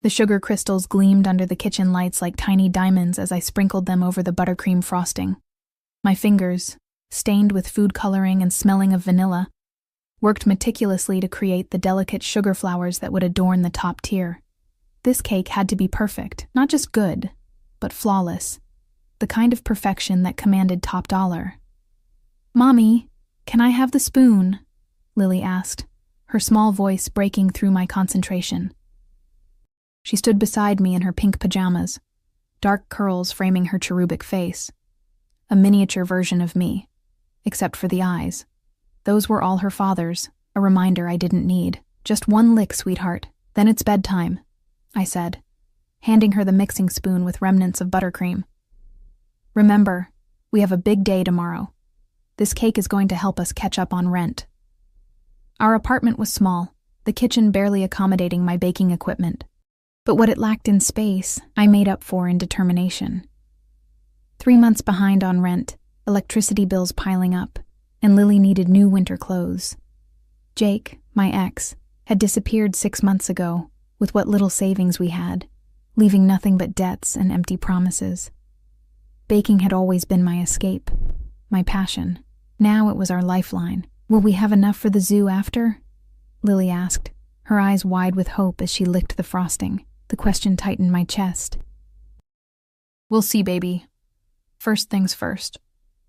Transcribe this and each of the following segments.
The sugar crystals gleamed under the kitchen lights like tiny diamonds as I sprinkled them over the buttercream frosting. My fingers, stained with food coloring and smelling of vanilla, worked meticulously to create the delicate sugar flowers that would adorn the top tier. This cake had to be perfect, not just good, but flawless, the kind of perfection that commanded top dollar. "Mommy, can I have the spoon?" Lily asked, her small voice breaking through my concentration. She stood beside me in her pink pajamas, dark curls framing her cherubic face. A miniature version of me, except for the eyes. Those were all her father's, a reminder I didn't need. "Just one lick, sweetheart, then it's bedtime," I said, handing her the mixing spoon with remnants of buttercream. "Remember, we have a big day tomorrow. This cake is going to help us catch up on rent." Our apartment was small, the kitchen barely accommodating my baking equipment. But what it lacked in space, I made up for in determination. 3 months behind on rent, electricity bills piling up, and Lily needed new winter clothes. Jake, my ex, had disappeared 6 months ago, with what little savings we had, leaving nothing but debts and empty promises. Baking had always been my escape, my passion. Now it was our lifeline. "Will we have enough for the zoo after?" Lily asked, her eyes wide with hope as she licked the frosting. The question tightened my chest. "We'll see, baby. First things first."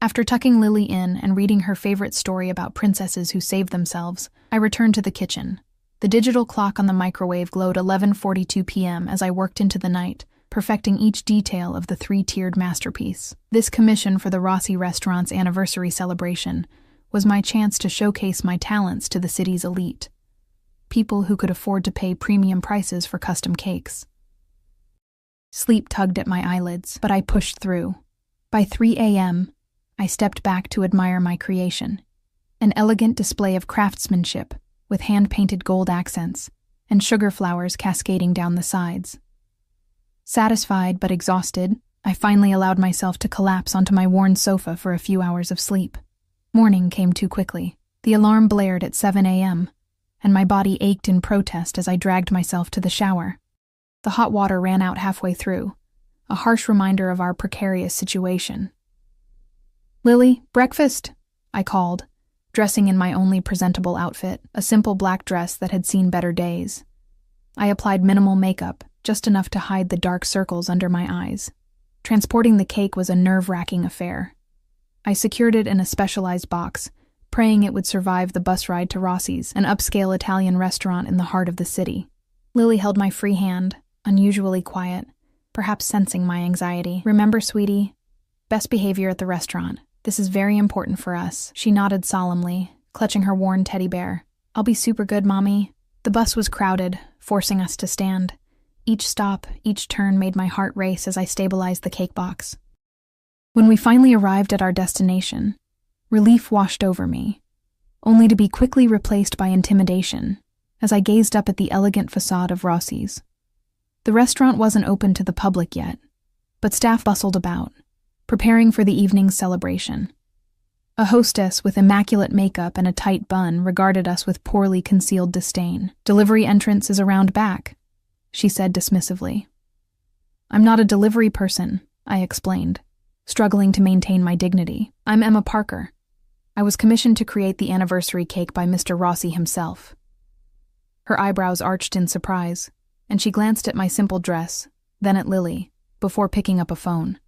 After tucking Lily in and reading her favorite story about princesses who saved themselves, I returned to the kitchen. The digital clock on the microwave glowed 11:42 p.m. as I worked into the night, perfecting each detail of the 3-tiered masterpiece. This commission for the Rossi restaurant's anniversary celebration was my chance to showcase my talents to the city's elite, people who could afford to pay premium prices for custom cakes. Sleep tugged at my eyelids, but I pushed through. By 3 a.m., I stepped back to admire my creation, an elegant display of craftsmanship with hand-painted gold accents and sugar flowers cascading down the sides. Satisfied but exhausted, I finally allowed myself to collapse onto my worn sofa for a few hours of sleep. Morning came too quickly. The alarm blared at 7 a.m., and my body ached in protest as I dragged myself to the shower. The hot water ran out halfway through, a harsh reminder of our precarious situation. "Lily, breakfast," I called, dressing in my only presentable outfit, a simple black dress that had seen better days. I applied minimal makeup, just enough to hide the dark circles under my eyes. Transporting the cake was a nerve-wracking affair. I secured it in a specialized box, praying it would survive the bus ride to Rossi's, an upscale Italian restaurant in the heart of the city. Lily held my free hand, unusually quiet, perhaps sensing my anxiety. "Remember, sweetie, best behavior at the restaurant. This is very important for us." She nodded solemnly, clutching her worn teddy bear. "I'll be super good, Mommy." The bus was crowded, forcing us to stand. Each stop, each turn made my heart race as I stabilized the cake box. When we finally arrived at our destination, relief washed over me, only to be quickly replaced by intimidation as I gazed up at the elegant facade of Rossi's. The restaurant wasn't open to the public yet, but staff bustled about, preparing for the evening's celebration. A hostess with immaculate makeup and a tight bun regarded us with poorly concealed disdain. "Delivery entrance is around back," she said dismissively. "I'm not a delivery person," I explained, struggling to maintain my dignity. "I'm Emma Parker. I was commissioned to create the anniversary cake by Mr. Rossi himself." Her eyebrows arched in surprise, and she glanced at my simple dress, then at Lily, before picking up a phone.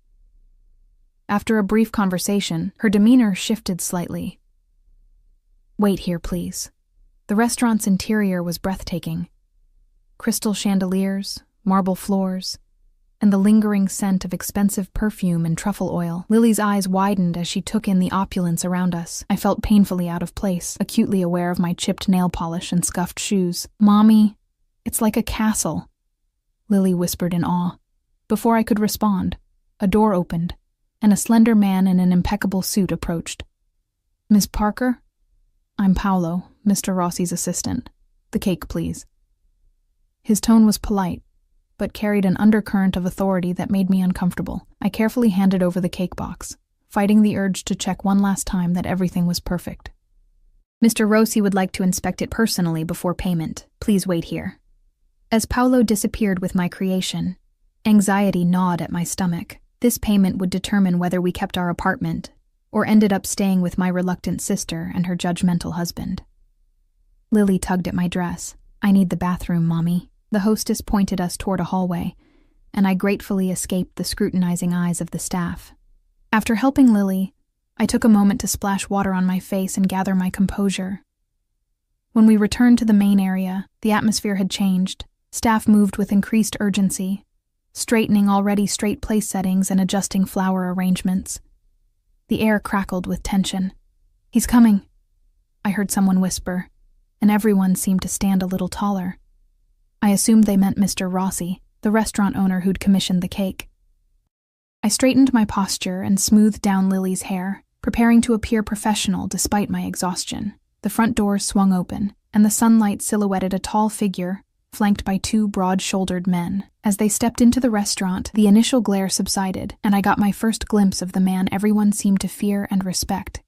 After a brief conversation, her demeanor shifted slightly. "Wait here, please." The restaurant's interior was breathtaking. Crystal chandeliers, marble floors, and the lingering scent of expensive perfume and truffle oil. Lily's eyes widened as she took in the opulence around us. I felt painfully out of place, acutely aware of my chipped nail polish and scuffed shoes. "Mommy, it's like a castle," Lily whispered in awe. Before I could respond, a door opened, and a slender man in an impeccable suit approached. "Miss Parker?" "I'm Paolo, Mr. Rossi's assistant. The cake, please." His tone was polite, but carried an undercurrent of authority that made me uncomfortable. I carefully handed over the cake box, fighting the urge to check one last time that everything was perfect. "Mr. Rossi would like to inspect it personally before payment. Please wait here." As Paolo disappeared with my creation, anxiety gnawed at my stomach. This payment would determine whether we kept our apartment or ended up staying with my reluctant sister and her judgmental husband. Lily tugged at my dress. "I need the bathroom, Mommy." The hostess pointed us toward a hallway, and I gratefully escaped the scrutinizing eyes of the staff. After helping Lily, I took a moment to splash water on my face and gather my composure. When we returned to the main area, the atmosphere had changed. Staff moved with increased urgency, straightening already straight place settings and adjusting flower arrangements. The air crackled with tension. "He's coming," I heard someone whisper, and everyone seemed to stand a little taller. I assumed they meant Mr. Rossi, the restaurant owner who'd commissioned the cake. I straightened my posture and smoothed down Lily's hair, preparing to appear professional despite my exhaustion. The front doors swung open, and the sunlight silhouetted a tall figure, flanked by two broad-shouldered men. As they stepped into the restaurant, the initial glare subsided, and I got my first glimpse of the man everyone seemed to fear and respect.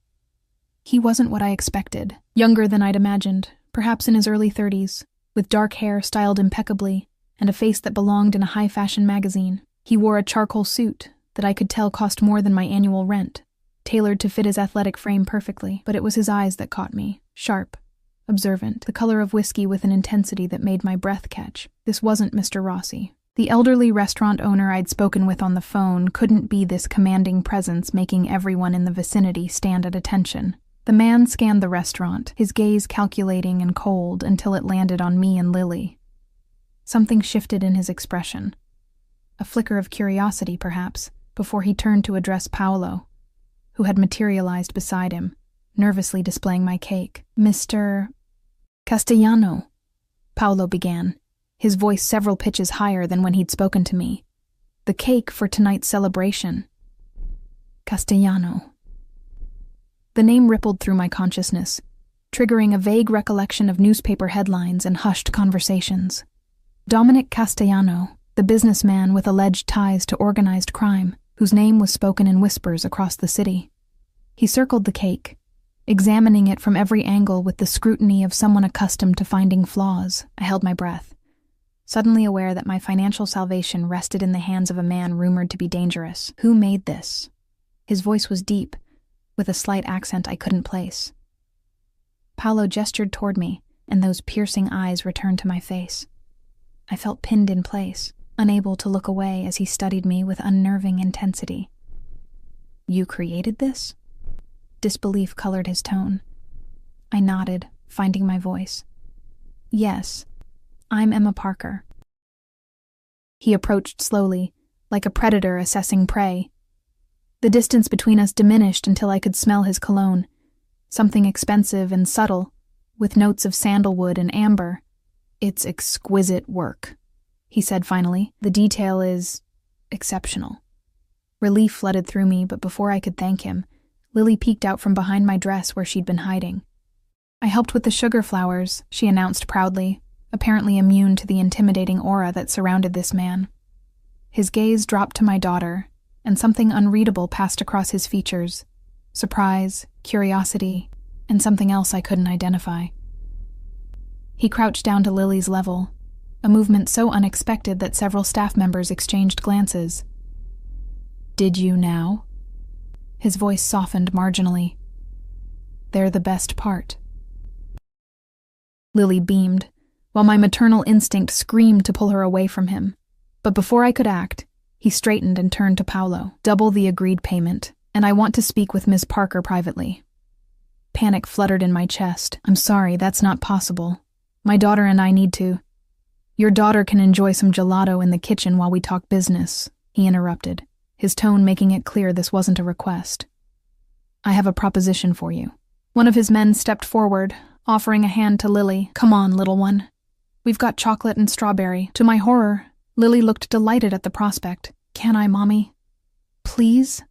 He wasn't what I expected. Younger than I'd imagined, perhaps in his early 30s, with dark hair styled impeccably, and a face that belonged in a high-fashion magazine. He wore a charcoal suit that I could tell cost more than my annual rent, tailored to fit his athletic frame perfectly, but it was his eyes that caught me, sharp, observant, the color of whiskey with an intensity that made my breath catch. This wasn't Mr. Rossi. The elderly restaurant owner I'd spoken with on the phone couldn't be this commanding presence making everyone in the vicinity stand at attention. The man scanned the restaurant, his gaze calculating and cold until it landed on me and Lily. Something shifted in his expression. A flicker of curiosity, perhaps, before he turned to address Paolo, who had materialized beside him, nervously displaying my cake. "Mr. Castellano," Paolo began, his voice several pitches higher than when he'd spoken to me. "The cake for tonight's celebration." Castellano. The name rippled through my consciousness, triggering a vague recollection of newspaper headlines and hushed conversations. Dominic Castellano, the businessman with alleged ties to organized crime, whose name was spoken in whispers across the city. He circled the cake, examining it from every angle with the scrutiny of someone accustomed to finding flaws. I held my breath, suddenly aware that my financial salvation rested in the hands of a man rumored to be dangerous. Who made this? His voice was deep, with a slight accent I couldn't place. Paolo gestured toward me, and those piercing eyes returned to my face. I felt pinned in place, unable to look away as he studied me with unnerving intensity. "You created this?" Disbelief colored his tone. I nodded, finding my voice. "Yes, I'm Emma Parker." He approached slowly, like a predator assessing prey. The distance between us diminished until I could smell his cologne, something expensive and subtle, with notes of sandalwood and amber. "It's exquisite work," he said finally. "The detail is exceptional." Relief flooded through me, but before I could thank him, Lily peeked out from behind my dress where she'd been hiding. "I helped with the sugar flowers," she announced proudly, apparently immune to the intimidating aura that surrounded this man. His gaze dropped to my daughter, and something unreadable passed across his features. Surprise, curiosity, and something else I couldn't identify. He crouched down to Lily's level, a movement so unexpected that several staff members exchanged glances. "Did you now?" His voice softened marginally. "They're the best part." Lily beamed, while my maternal instinct screamed to pull her away from him. But before I could act, he straightened and turned to Paolo. "Double the agreed payment, and I want to speak with Miss Parker privately." Panic fluttered in my chest. "I'm sorry, that's not possible. My daughter and I need to—" "Your daughter can enjoy some gelato in the kitchen while we talk business," he interrupted, his tone making it clear this wasn't a request. "I have a proposition for you." One of his men stepped forward, offering a hand to Lily. "Come on, little one. We've got chocolate and strawberry." To my horror, Lily looked delighted at the prospect. "Can I, Mommy? Please?"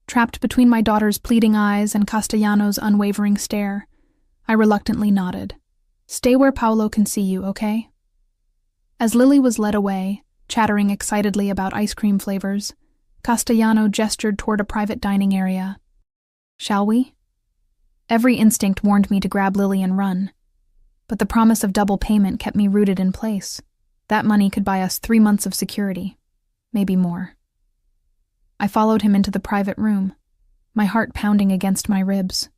Trapped between my daughter's pleading eyes and Castellano's unwavering stare, I reluctantly nodded. "Stay where Paolo can see you, okay?" As Lily was led away, chattering excitedly about ice cream flavors, Castellano gestured toward a private dining area. "Shall we?" Every instinct warned me to grab Lily and run, but the promise of double payment kept me rooted in place. That money could buy us 3 months of security, maybe more. I followed him into the private room, my heart pounding against my ribs.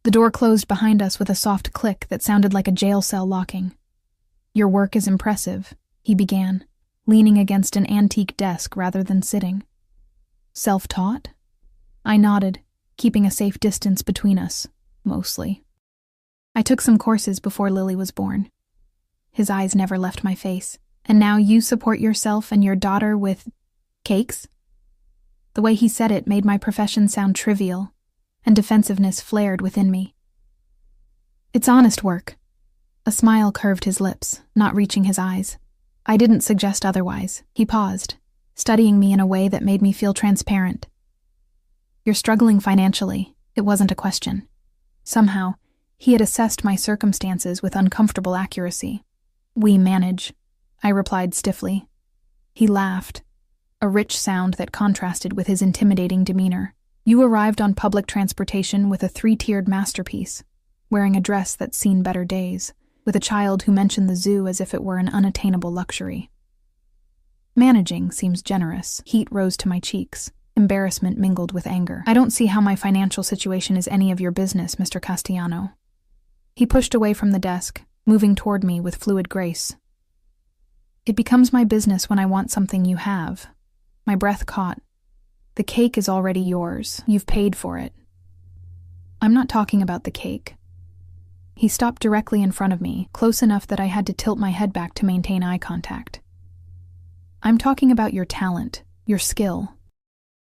The door closed behind us with a soft click that sounded like a jail cell locking. "Your work is impressive," he began, leaning against an antique desk rather than sitting. "Self-taught?" I nodded, keeping a safe distance between us, mostly. "I took some courses before Lily was born." His eyes never left my face. "And now you support yourself and your daughter with cakes?" The way he said it made my profession sound trivial, and defensiveness flared within me. "It's honest work." A smile curved his lips, not reaching his eyes. I didn't suggest otherwise. He paused, studying me in a way that made me feel transparent. "You're struggling financially." It wasn't a question. Somehow, he had assessed my circumstances with uncomfortable accuracy. "We manage," I replied stiffly. He laughed, a rich sound that contrasted with his intimidating demeanor. "You arrived on public transportation with a 3-tiered masterpiece, wearing a dress that's seen better days, with a child who mentioned the zoo as if it were an unattainable luxury." Managing seems generous. Heat rose to my cheeks. Embarrassment mingled with anger. "I don't see how my financial situation is any of your business, Mr. Castellano." He pushed away from the desk, moving toward me with fluid grace. "It becomes my business when I want something you have." My breath caught. "The cake is already yours. You've paid for it." "I'm not talking about the cake." He stopped directly in front of me, close enough that I had to tilt my head back to maintain eye contact. "I'm talking about your talent, your skill."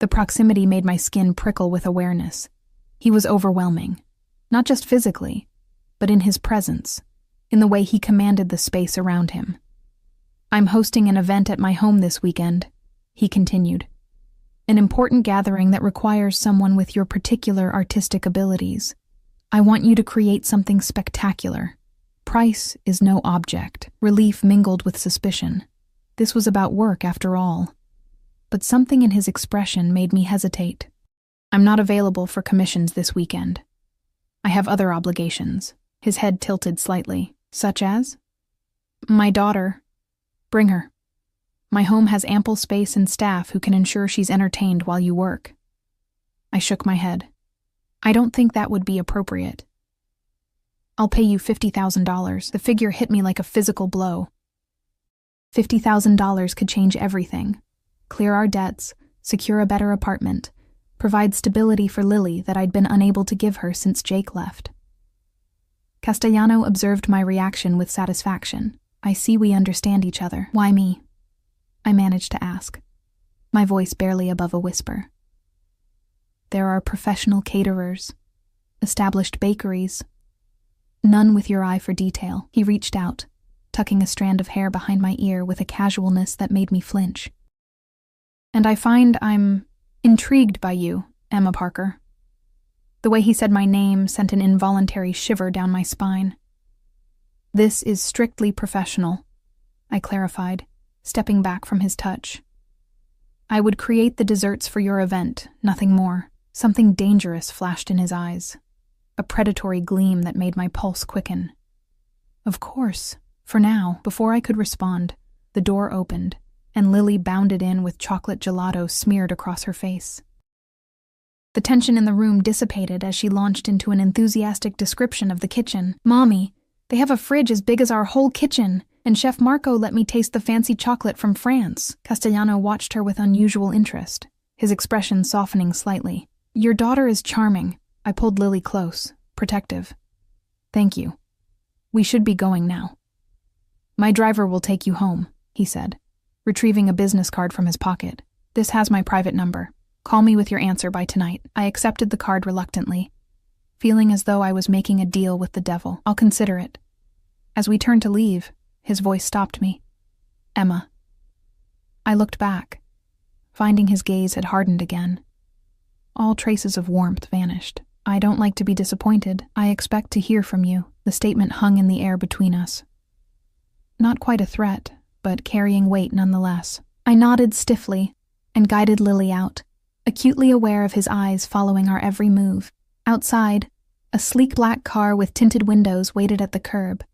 The proximity made my skin prickle with awareness. He was overwhelming, not just physically, but in his presence, in the way he commanded the space around him. "I'm hosting an event at my home this weekend," he continued. "An important gathering that requires someone with your particular artistic abilities. I want you to create something spectacular. Price is no object." Relief mingled with suspicion. This was about work, after all. But something in his expression made me hesitate. "I'm not available for commissions this weekend. I have other obligations." His head tilted slightly. "Such as?" "My daughter. Bring her. My home has ample space and staff who can ensure she's entertained while you work." I shook my head. "I don't think that would be appropriate." "I'll pay you $50,000. The figure hit me like a physical blow. $50,000 could change everything. Clear our debts, secure a better apartment, provide stability for Lily that I'd been unable to give her since Jake left. Castellano observed my reaction with satisfaction. "I see we understand each other." "Why me?" I managed to ask, my voice barely above a whisper. "There are professional caterers, established bakeries. None with your eye for detail." He reached out, tucking a strand of hair behind my ear with a casualness that made me flinch. "And I find I'm intrigued by you, Emma Parker." The way he said my name sent an involuntary shiver down my spine. "This is strictly professional," I clarified, stepping back from his touch. "I would create the desserts for your event, nothing more." Something dangerous flashed in his eyes, a predatory gleam that made my pulse quicken. "Of course, for now." Before I could respond, the door opened, and Lily bounded in with chocolate gelato smeared across her face. The tension in the room dissipated as she launched into an enthusiastic description of the kitchen. "Mommy, they have a fridge as big as our whole kitchen, and Chef Marco let me taste the fancy chocolate from France." Castellano watched her with unusual interest, his expression softening slightly. "Your daughter is charming." I pulled Lily close, protective. "Thank you. We should be going now." "My driver will take you home," he said, retrieving a business card from his pocket. "This has my private number. Call me with your answer by tonight." I accepted the card reluctantly, feeling as though I was making a deal with the devil. "I'll consider it." As we turned to leave, his voice stopped me. "Emma." I looked back, finding his gaze had hardened again. All traces of warmth vanished. "I don't like to be disappointed. I expect to hear from you." The statement hung in the air between us. Not quite a threat, but carrying weight nonetheless. I nodded stiffly and guided Lily out, acutely aware of his eyes following our every move. Outside, a sleek black car with tinted windows waited at the curb.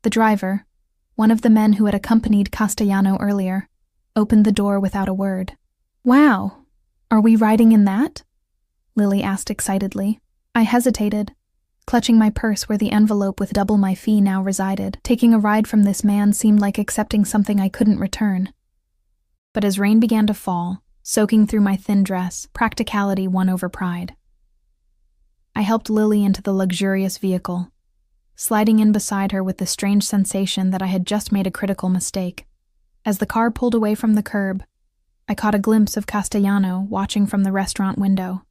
The driver, One of the men who had accompanied Castellano earlier opened the door without a word. "Wow, are we riding in that?" Lily asked excitedly. I hesitated, clutching my purse where the envelope with double my fee now resided. Taking a ride from this man seemed like accepting something I couldn't return. But as rain began to fall, soaking through my thin dress, practicality won over pride. I helped Lily into the luxurious vehicle, sliding in beside her with the strange sensation that I had just made a critical mistake. As the car pulled away from the curb, I caught a glimpse of Castellano watching from the restaurant window,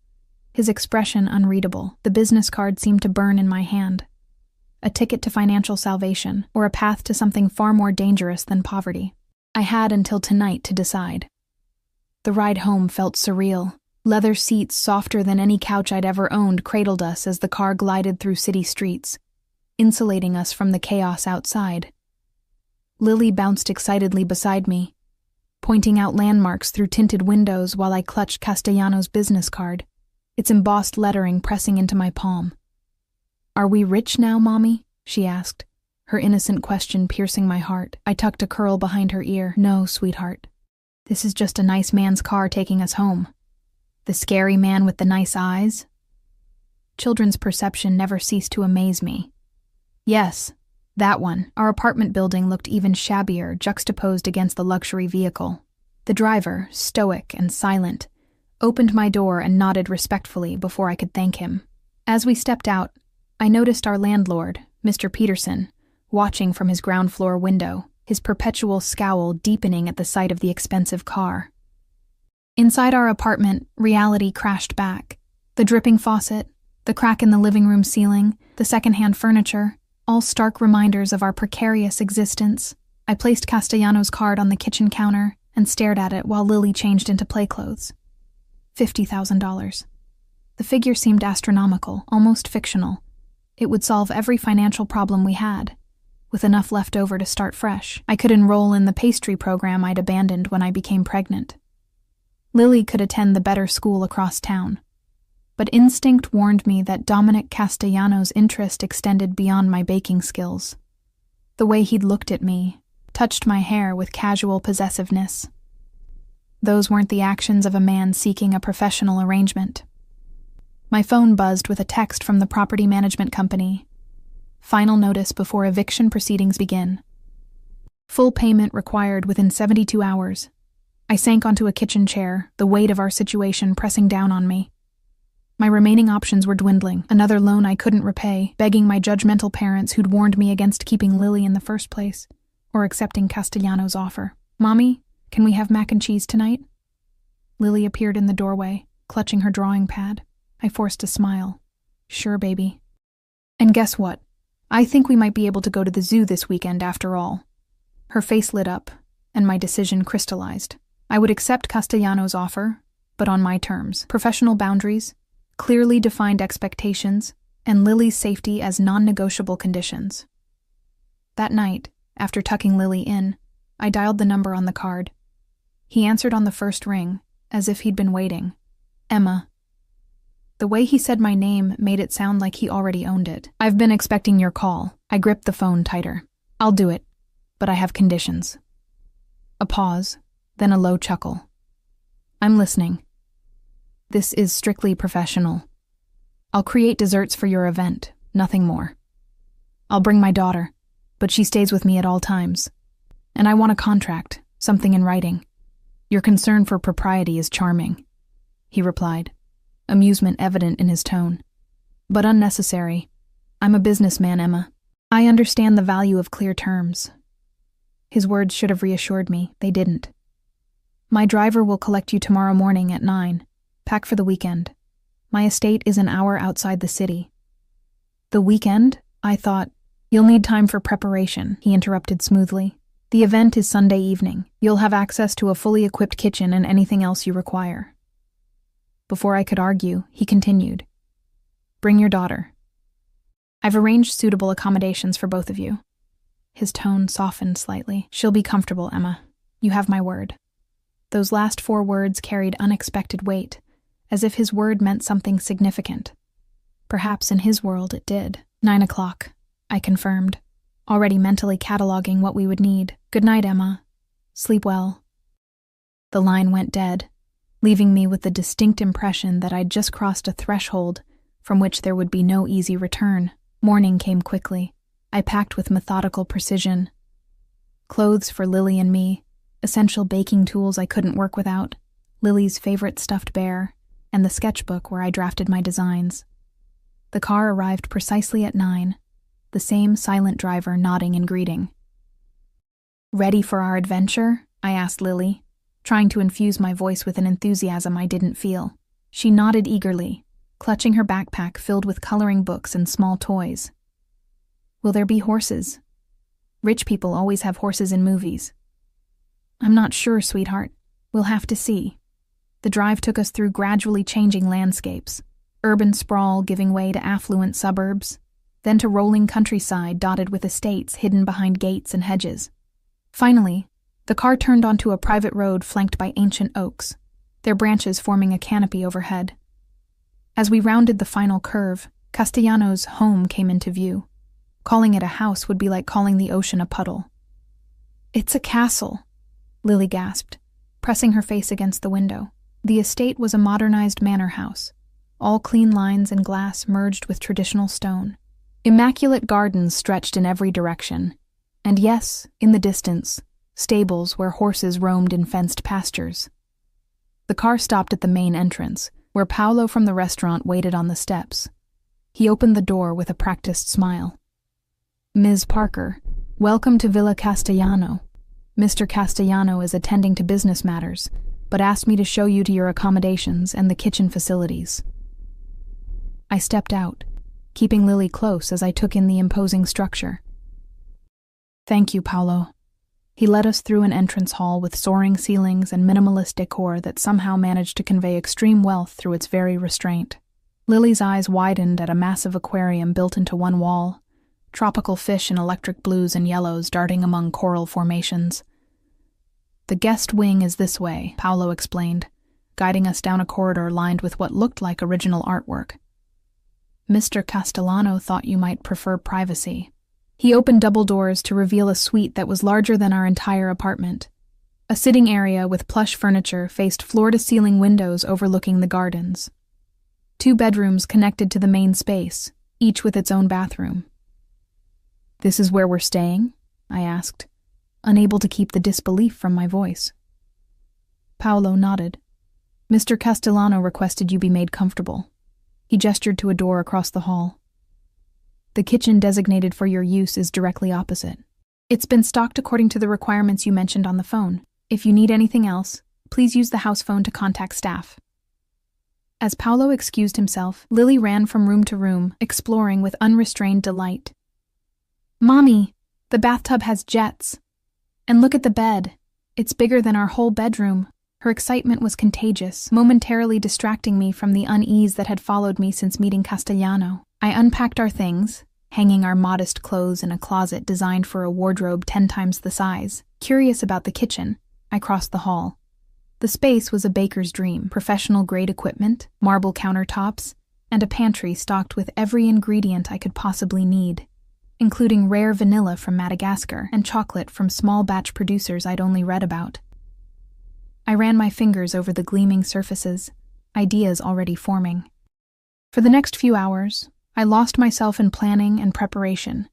his expression unreadable. The business card seemed to burn in my hand. A ticket to financial salvation, or a path to something far more dangerous than poverty. I had until tonight to decide. The ride home felt surreal. Leather seats softer than any couch I'd ever owned cradled us as the car glided through city streets, insulating us from the chaos outside. Lily bounced excitedly beside me, pointing out landmarks through tinted windows while I clutched Castellano's business card, its embossed lettering pressing into my palm. "Are we rich now, Mommy?" she asked, her innocent question piercing my heart. I tucked a curl behind her ear. "No, sweetheart. This is just a nice man's car taking us home." The scary man with the nice eyes? Children's perception never ceased to amaze me. Yes, that one. Our apartment building looked even shabbier, juxtaposed against the luxury vehicle. The driver, stoic and silent, opened my door and nodded respectfully before I could thank him. As we stepped out, I noticed our landlord, Mr. Peterson, watching from his ground floor window, his perpetual scowl deepening at the sight of the expensive car. Inside our apartment, reality crashed back. The dripping faucet, the crack in the living room ceiling, the secondhand furniture, all stark reminders of our precarious existence. I placed Castellano's card on the kitchen counter and stared at it while Lily changed into playclothes. $50,000. The figure seemed astronomical, almost fictional. It would solve every financial problem we had, with enough left over to start fresh. I could enroll in the pastry program I'd abandoned when I became pregnant. Lily could attend the better school across town. But instinct warned me that Dominic Castellano's interest extended beyond my baking skills. The way he'd looked at me, touched my hair with casual possessiveness. Those weren't the actions of a man seeking a professional arrangement. My phone buzzed with a text from the property management company. Final notice before eviction proceedings begin. Full payment required within 72 hours. I sank onto a kitchen chair, the weight of our situation pressing down on me. My remaining options were dwindling, another loan I couldn't repay, begging my judgmental parents who'd warned me against keeping Lily in the first place, or accepting Castellano's offer. "Mommy, can we have mac and cheese tonight?" Lily appeared in the doorway, clutching her drawing pad. I forced a smile. "Sure, baby." "And guess what? I think we might be able to go to the zoo this weekend after all." Her face lit up, and my decision crystallized. I would accept Castellano's offer, but on my terms. Professional boundaries, clearly defined expectations, and Lily's safety as non-negotiable conditions. That night, after tucking Lily in, I dialed the number on the card. He answered on the first ring, as if he'd been waiting. "Emma." The way he said my name made it sound like he already owned it. "I've been expecting your call." I gripped the phone tighter. "I'll do it, but I have conditions." A pause, then a low chuckle. "I'm listening." "This is strictly professional. I'll create desserts for your event, nothing more. I'll bring my daughter, but she stays with me at all times. And I want a contract, something in writing. Your concern for propriety is charming," he replied, amusement evident in his tone. "But unnecessary. I'm a businessman, Emma. I understand the value of clear terms." His words should have reassured me. They didn't. "My driver will collect you tomorrow morning at 9. Pack for the weekend. My estate is an hour outside the city." "The weekend?" I thought. "You'll need time for preparation," he interrupted smoothly. "The event is Sunday evening. You'll have access to a fully equipped kitchen and anything else you require." Before I could argue, he continued. "Bring your daughter. I've arranged suitable accommodations for both of you." His tone softened slightly. "She'll be comfortable, Emma. You have my word." Those last 4 words carried unexpected weight, as if his word meant something significant. Perhaps in his world it did. 9 o'clock, I confirmed. already mentally cataloging what we would need. "Good night, Emma. Sleep well." The line went dead, leaving me with the distinct impression that I'd just crossed a threshold from which there would be no easy return. Morning came quickly. I packed with methodical precision. Clothes for Lily and me, essential baking tools I couldn't work without, Lily's favorite stuffed bear, and the sketchbook where I drafted my designs. The car arrived precisely at 9, the same silent driver nodding in greeting. "Ready for our adventure?" I asked Lily, trying to infuse my voice with an enthusiasm I didn't feel. She nodded eagerly, clutching her backpack filled with coloring books and small toys. "Will there be horses? Rich people always have horses in movies." "I'm not sure, sweetheart. We'll have to see." The drive took us through gradually changing landscapes, urban sprawl giving way to affluent suburbs, then to rolling countryside dotted with estates hidden behind gates and hedges. Finally, the car turned onto a private road flanked by ancient oaks, their branches forming a canopy overhead. As we rounded the final curve, Castellano's home came into view. Calling it a house would be like calling the ocean a puddle. "It's a castle," Lily gasped, pressing her face against the window. The estate was a modernized manor house, all clean lines and glass merged with traditional stone. Immaculate gardens stretched in every direction, and yes, in the distance, stables where horses roamed in fenced pastures. The car stopped at the main entrance, where Paolo from the restaurant waited on the steps. He opened the door with a practiced smile. "Ms. Parker, welcome to Villa Castellano. Mr. Castellano is attending to business matters, but asked me to show you to your accommodations and the kitchen facilities." I stepped out, keeping Lily close as I took in the imposing structure. "Thank you, Paolo." He led us through an entrance hall with soaring ceilings and minimalist decor that somehow managed to convey extreme wealth through its very restraint. Lily's eyes widened at a massive aquarium built into one wall, tropical fish in electric blues and yellows darting among coral formations. "The guest wing is this way," Paolo explained, guiding us down a corridor lined with what looked like original artwork. "Mr. Castellano thought you might prefer privacy." He opened double doors to reveal a suite that was larger than our entire apartment. A sitting area with plush furniture faced floor-to-ceiling windows overlooking the gardens. 2 bedrooms connected to the main space, each with its own bathroom. "This is where we're staying?" I asked, unable to keep the disbelief from my voice. Paolo nodded. "Mr. Castellano requested you be made comfortable." He gestured to a door across the hall. "The kitchen designated for your use is directly opposite. It's been stocked according to the requirements you mentioned on the phone. If you need anything else, please use the house phone to contact staff." As Paolo excused himself, Lily ran from room to room, exploring with unrestrained delight. "Mommy, the bathtub has jets. And look at the bed. It's bigger than our whole bedroom." Her excitement was contagious, momentarily distracting me from the unease that had followed me since meeting Castellano. I unpacked our things, hanging our modest clothes in a closet designed for a wardrobe 10 times the size. Curious about the kitchen, I crossed the hall. The space was a baker's dream: professional-grade equipment, marble countertops, and a pantry stocked with every ingredient I could possibly need, including rare vanilla from Madagascar and chocolate from small-batch producers I'd only read about. I ran my fingers over the gleaming surfaces, ideas already forming. For the next few hours, I lost myself in planning and preparation,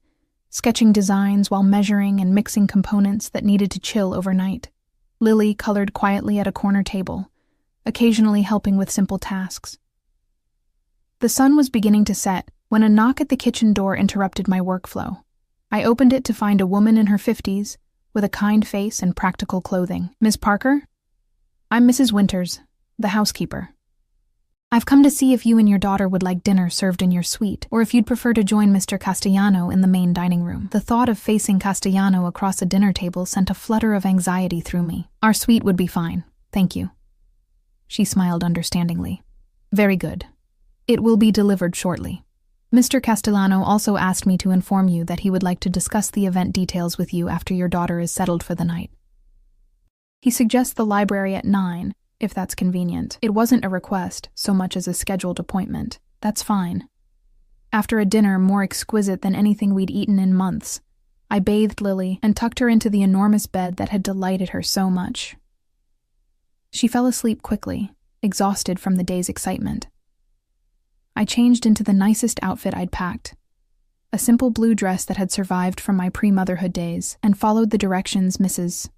sketching designs while measuring and mixing components that needed to chill overnight. Lily colored quietly at a corner table, occasionally helping with simple tasks. The sun was beginning to set when a knock at the kitchen door interrupted my workflow. I opened it to find a woman in her 50s, with a kind face and practical clothing. "Miss Parker? I'm Mrs. Winters, the housekeeper. I've come to see if you and your daughter would like dinner served in your suite, or if you'd prefer to join Mr. Castellano in the main dining room." The thought of facing Castellano across a dinner table sent a flutter of anxiety through me. "Our suite would be fine, thank you." She smiled understandingly. "Very good. It will be delivered shortly. Mr. Castellano also asked me to inform you that he would like to discuss the event details with you after your daughter is settled for the night. He suggests the library at 9, if that's convenient. It wasn't a request so much as a scheduled appointment. That's fine." After a dinner more exquisite than anything we'd eaten in months, I bathed Lily and tucked her into the enormous bed that had delighted her so much. She fell asleep quickly, exhausted from the day's excitement. I changed into the nicest outfit I'd packed, a simple blue dress that had survived from my pre-motherhood days, and followed the directions Mrs.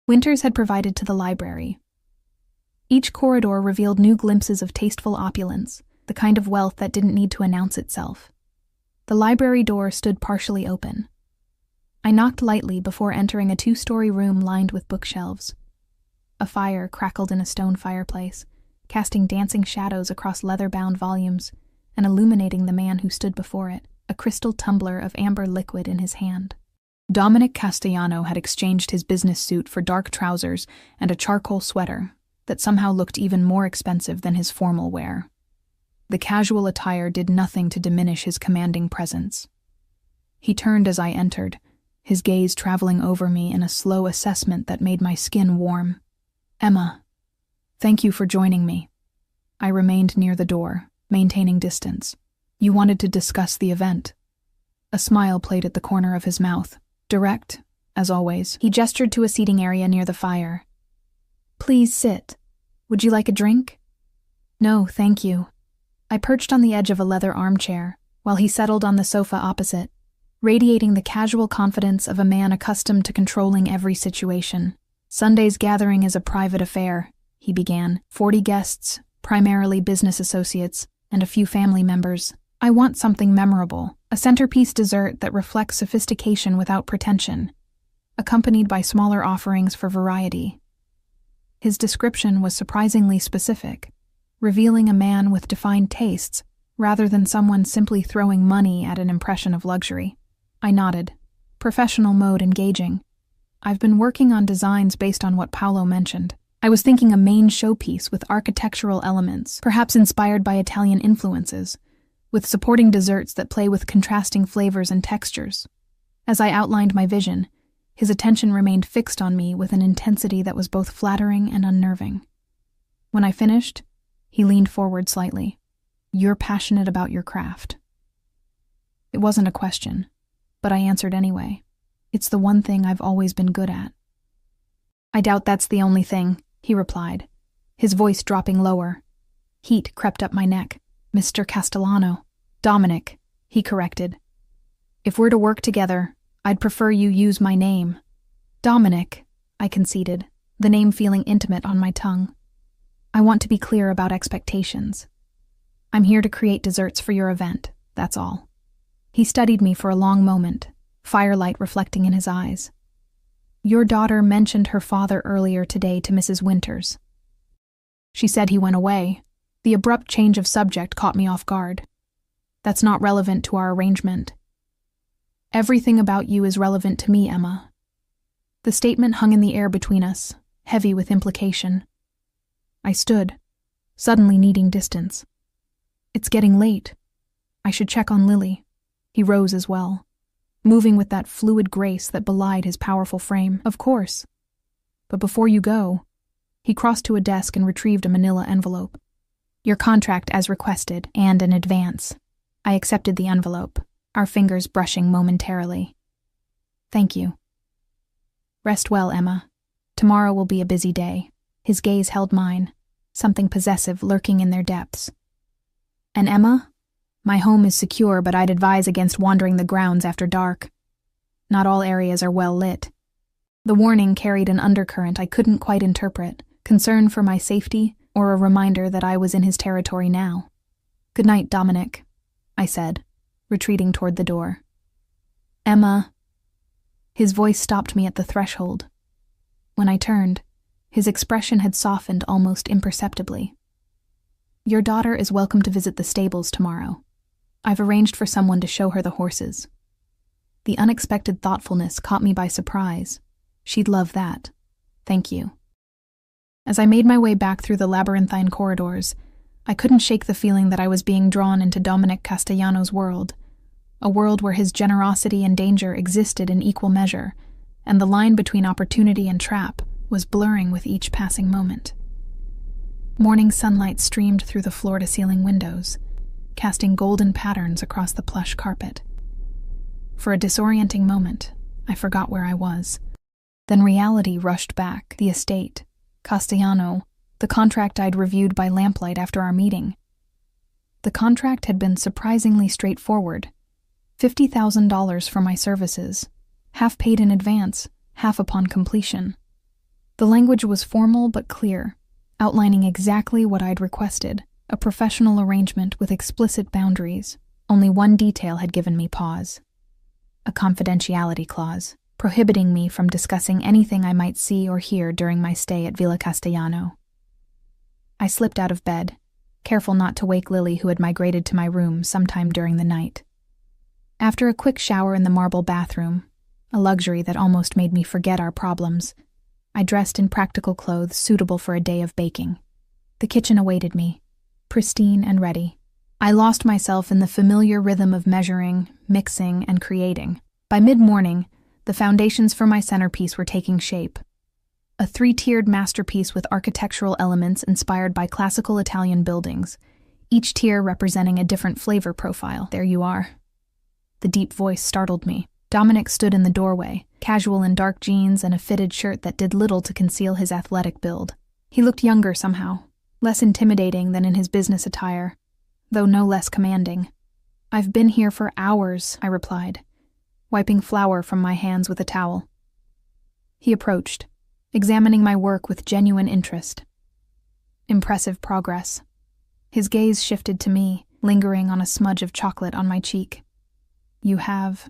Winters had provided to the library. Each corridor revealed new glimpses of tasteful opulence, the kind of wealth that didn't need to announce itself. The library door stood partially open. I knocked lightly before entering a 2-story room lined with bookshelves. A fire crackled in a stone fireplace, casting dancing shadows across leather-bound volumes and illuminating the man who stood before it, a crystal tumbler of amber liquid in his hand. Dominic Castellano had exchanged his business suit for dark trousers and a charcoal sweater that somehow looked even more expensive than his formal wear. The casual attire did nothing to diminish his commanding presence. He turned as I entered, his gaze traveling over me in a slow assessment that made my skin warm. "Emma, thank you for joining me." I remained near the door, maintaining distance. "You wanted to discuss the event." A smile played at the corner of his mouth, direct, as always. He gestured to a seating area near the fire. "Please sit. Would you like a drink?" "No, thank you." I perched on the edge of a leather armchair, while he settled on the sofa opposite, radiating the casual confidence of a man accustomed to controlling every situation. "Sunday's gathering is a private affair," he began. 40 guests, primarily business associates, and a few family members. "I want something memorable, a centerpiece dessert that reflects sophistication without pretension, accompanied by smaller offerings for variety." His description was surprisingly specific, revealing a man with defined tastes rather than someone simply throwing money at an impression of luxury. I nodded, professional mode engaging. "I've been working on designs based on what Paolo mentioned. I was thinking a main showpiece with architectural elements, perhaps inspired by Italian influences, with supporting desserts that play with contrasting flavors and textures." As I outlined my vision, his attention remained fixed on me with an intensity that was both flattering and unnerving. When I finished, he leaned forward slightly. "You're passionate about your craft." It wasn't a question, but I answered anyway. "It's the one thing I've always been good at." "I doubt that's the only thing," he replied, his voice dropping lower. Heat crept up my neck. "Mr. Castellano." "Dominic," he corrected. "If we're to work together, I'd prefer you use my name." "Dominic," I conceded, the name feeling intimate on my tongue. "I want to be clear about expectations. I'm here to create desserts for your event, that's all." He studied me for a long moment, firelight reflecting in his eyes. "Your daughter mentioned her father earlier today to Mrs. Winters. She said he went away." The abrupt change of subject caught me off guard. "That's not relevant to our arrangement." "Everything about you is relevant to me, Emma." The statement hung in the air between us, heavy with implication. I stood, suddenly needing distance. "It's getting late. I should check on Lily." He rose as well, moving with that fluid grace that belied his powerful frame. "Of course. But before you go," he crossed to a desk and retrieved a manila envelope. "Your contract as requested, and an advance." I accepted the envelope, our fingers brushing momentarily. "Thank you." "Rest well, Emma. Tomorrow will be a busy day." His gaze held mine, something possessive lurking in their depths. "And Emma? My home is secure, but I'd advise against wandering the grounds after dark. Not all areas are well lit." The warning carried an undercurrent I couldn't quite interpret, concern for my safety or a reminder that I was in his territory now. "Good night, Dominic," I said, retreating toward the door. "Emma." His voice stopped me at the threshold. When I turned, his expression had softened almost imperceptibly. "Your daughter is welcome to visit the stables tomorrow. I've arranged for someone to show her the horses." The unexpected thoughtfulness caught me by surprise. She'd love that. Thank you. As I made my way back through the labyrinthine corridors, I couldn't shake the feeling that I was being drawn into Dominic Castellano's world, a world where his generosity and danger existed in equal measure, and the line between opportunity and trap was blurring with each passing moment. Morning sunlight streamed through the floor-to-ceiling windows, casting golden patterns across the plush carpet. For a disorienting moment, I forgot where I was. Then reality rushed back. The estate, Castellano, the contract I'd reviewed by lamplight after our meeting. The contract had been surprisingly straightforward. $50,000 for my services, half paid in advance, half upon completion. The language was formal but clear, outlining exactly what I'd requested, a professional arrangement with explicit boundaries. Only one detail had given me pause. A confidentiality clause, prohibiting me from discussing anything I might see or hear during my stay at Villa Castellano. I slipped out of bed, careful not to wake Lily, who had migrated to my room sometime during the night. After a quick shower in the marble bathroom, a luxury that almost made me forget our problems, I dressed in practical clothes suitable for a day of baking. The kitchen awaited me, pristine and ready. I lost myself in the familiar rhythm of measuring, mixing, and creating. By mid-morning, the foundations for my centerpiece were taking shape. A three-tiered masterpiece with architectural elements inspired by classical Italian buildings, each tier representing a different flavor profile. There you are. The deep voice startled me. Dominic stood in the doorway, casual in dark jeans and a fitted shirt that did little to conceal his athletic build. He looked younger somehow, less intimidating than in his business attire, though no less commanding. "I've been here for hours," I replied, wiping flour from my hands with a towel. He approached, examining my work with genuine interest. Impressive progress. His gaze shifted to me, lingering on a smudge of chocolate on my cheek. "You have..."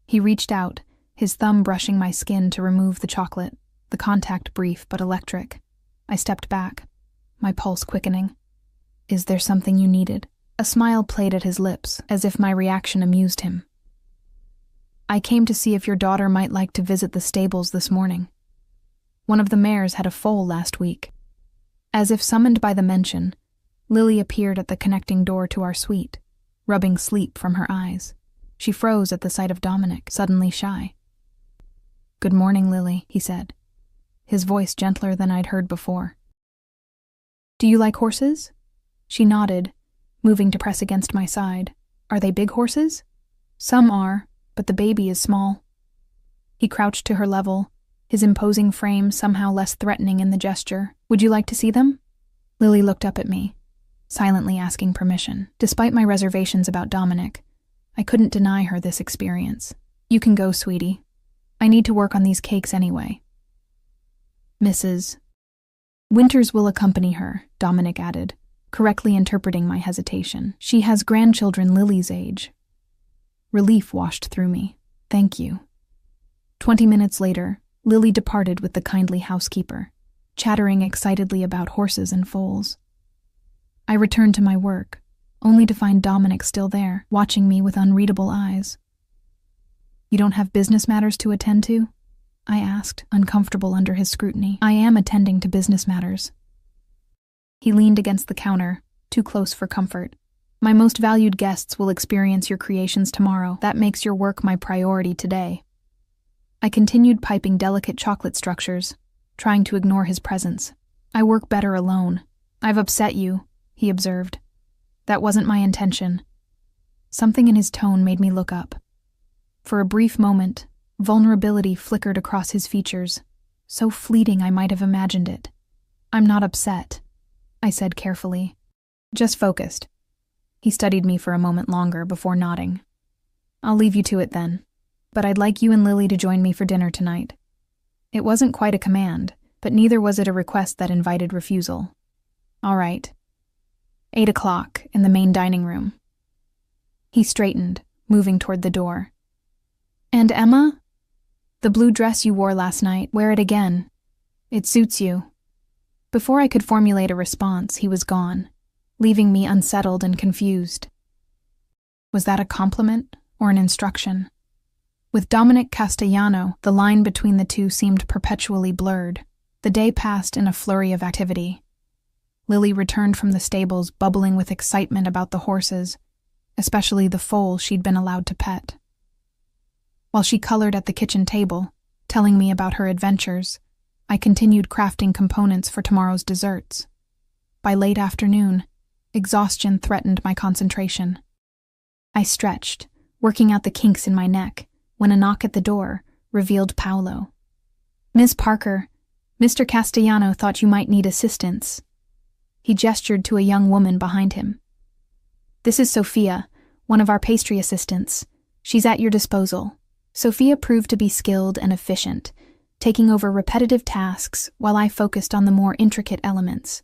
He reached out, his thumb brushing my skin to remove the chocolate, the contact brief but electric. I stepped back, my pulse quickening. "Is there something you needed?" A smile played at his lips, as if my reaction amused him. "I came to see if your daughter might like to visit the stables this morning. One of the mares had a foal last week." As if summoned by the mention, Lily appeared at the connecting door to our suite, rubbing sleep from her eyes. She froze at the sight of Dominic, suddenly shy. "Good morning, Lily," he said, his voice gentler than I'd heard before. "Do you like horses?" She nodded, moving to press against my side. "Are they big horses?" "Some are, but the baby is small." He crouched to her level, his imposing frame somehow less threatening in the gesture. "Would you like to see them?" Lily looked up at me, silently asking permission. Despite my reservations about Dominic, I couldn't deny her this experience. "You can go, sweetie. I need to work on these cakes anyway." "Mrs. Winters will accompany her," Dominic added, correctly interpreting my hesitation. "She has grandchildren Lily's age." Relief washed through me. "Thank you." 20 minutes later, Lily departed with the kindly housekeeper, chattering excitedly about horses and foals. I returned to my work, only to find Dominic still there, watching me with unreadable eyes. "You don't have business matters to attend to?" I asked, uncomfortable under his scrutiny. "I am attending to business matters." He leaned against the counter, too close for comfort. "My most valued guests will experience your creations tomorrow. That makes your work my priority today." I continued piping delicate chocolate structures, trying to ignore his presence. "I work better alone. I've upset you," he observed. "That wasn't my intention." Something in his tone made me look up. For a brief moment, vulnerability flickered across his features, so fleeting I might have imagined it. "I'm not upset," I said carefully. "Just focused." He studied me for a moment longer before nodding. "I'll leave you to it then, but I'd like you and Lily to join me for dinner tonight." It wasn't quite a command, but neither was it a request that invited refusal. "All right. 8 o'clock in the main dining room." He straightened, moving toward the door. "And Emma? The blue dress you wore last night, wear it again. It suits you." Before I could formulate a response, he was gone, leaving me unsettled and confused. Was that a compliment or an instruction? With Dominic Castellano, the line between the two seemed perpetually blurred. The day passed in a flurry of activity. Lily returned from the stables bubbling with excitement about the horses, especially the foal she'd been allowed to pet. While she colored at the kitchen table, telling me about her adventures, I continued crafting components for tomorrow's desserts. By late afternoon, exhaustion threatened my concentration. I stretched, working out the kinks in my neck, when a knock at the door revealed Paolo. "Miss Parker, Mr. Castellano thought you might need assistance." He gestured to a young woman behind him. "This is Sophia, one of our pastry assistants. She's at your disposal." Sophia proved to be skilled and efficient, taking over repetitive tasks while I focused on the more intricate elements.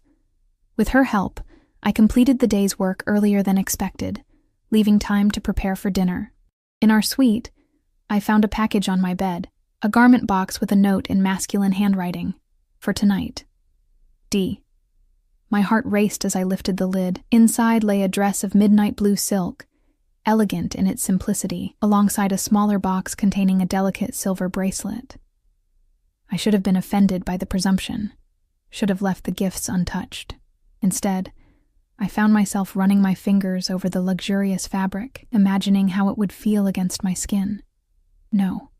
With her help, I completed the day's work earlier than expected, leaving time to prepare for dinner. In our suite, I found a package on my bed, a garment box with a note in masculine handwriting. "For tonight. D." My heart raced as I lifted the lid. Inside lay a dress of midnight blue silk, elegant in its simplicity, alongside a smaller box containing a delicate silver bracelet. I should have been offended by the presumption, should have left the gifts untouched. Instead, I found myself running my fingers over the luxurious fabric, imagining how it would feel against my skin. No.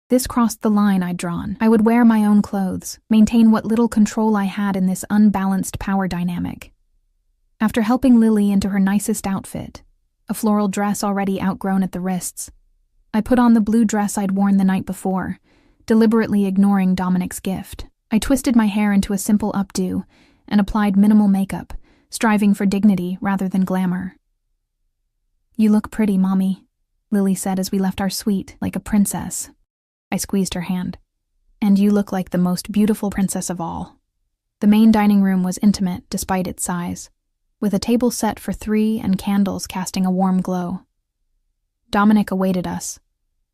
This crossed the line I'd drawn. I would wear my own clothes, maintain what little control I had in this unbalanced power dynamic. After helping Lily into her nicest outfit, a floral dress already outgrown at the wrists, I put on the blue dress I'd worn the night before, deliberately ignoring Dominic's gift. I twisted my hair into a simple updo and applied minimal makeup, striving for dignity rather than glamour. "You look pretty, Mommy," Lily said as we left our suite, "like a princess." I squeezed her hand. "And you look like the most beautiful princess of all." The main dining room was intimate despite its size, with a table set for 3 and candles casting a warm glow. Dominic awaited us,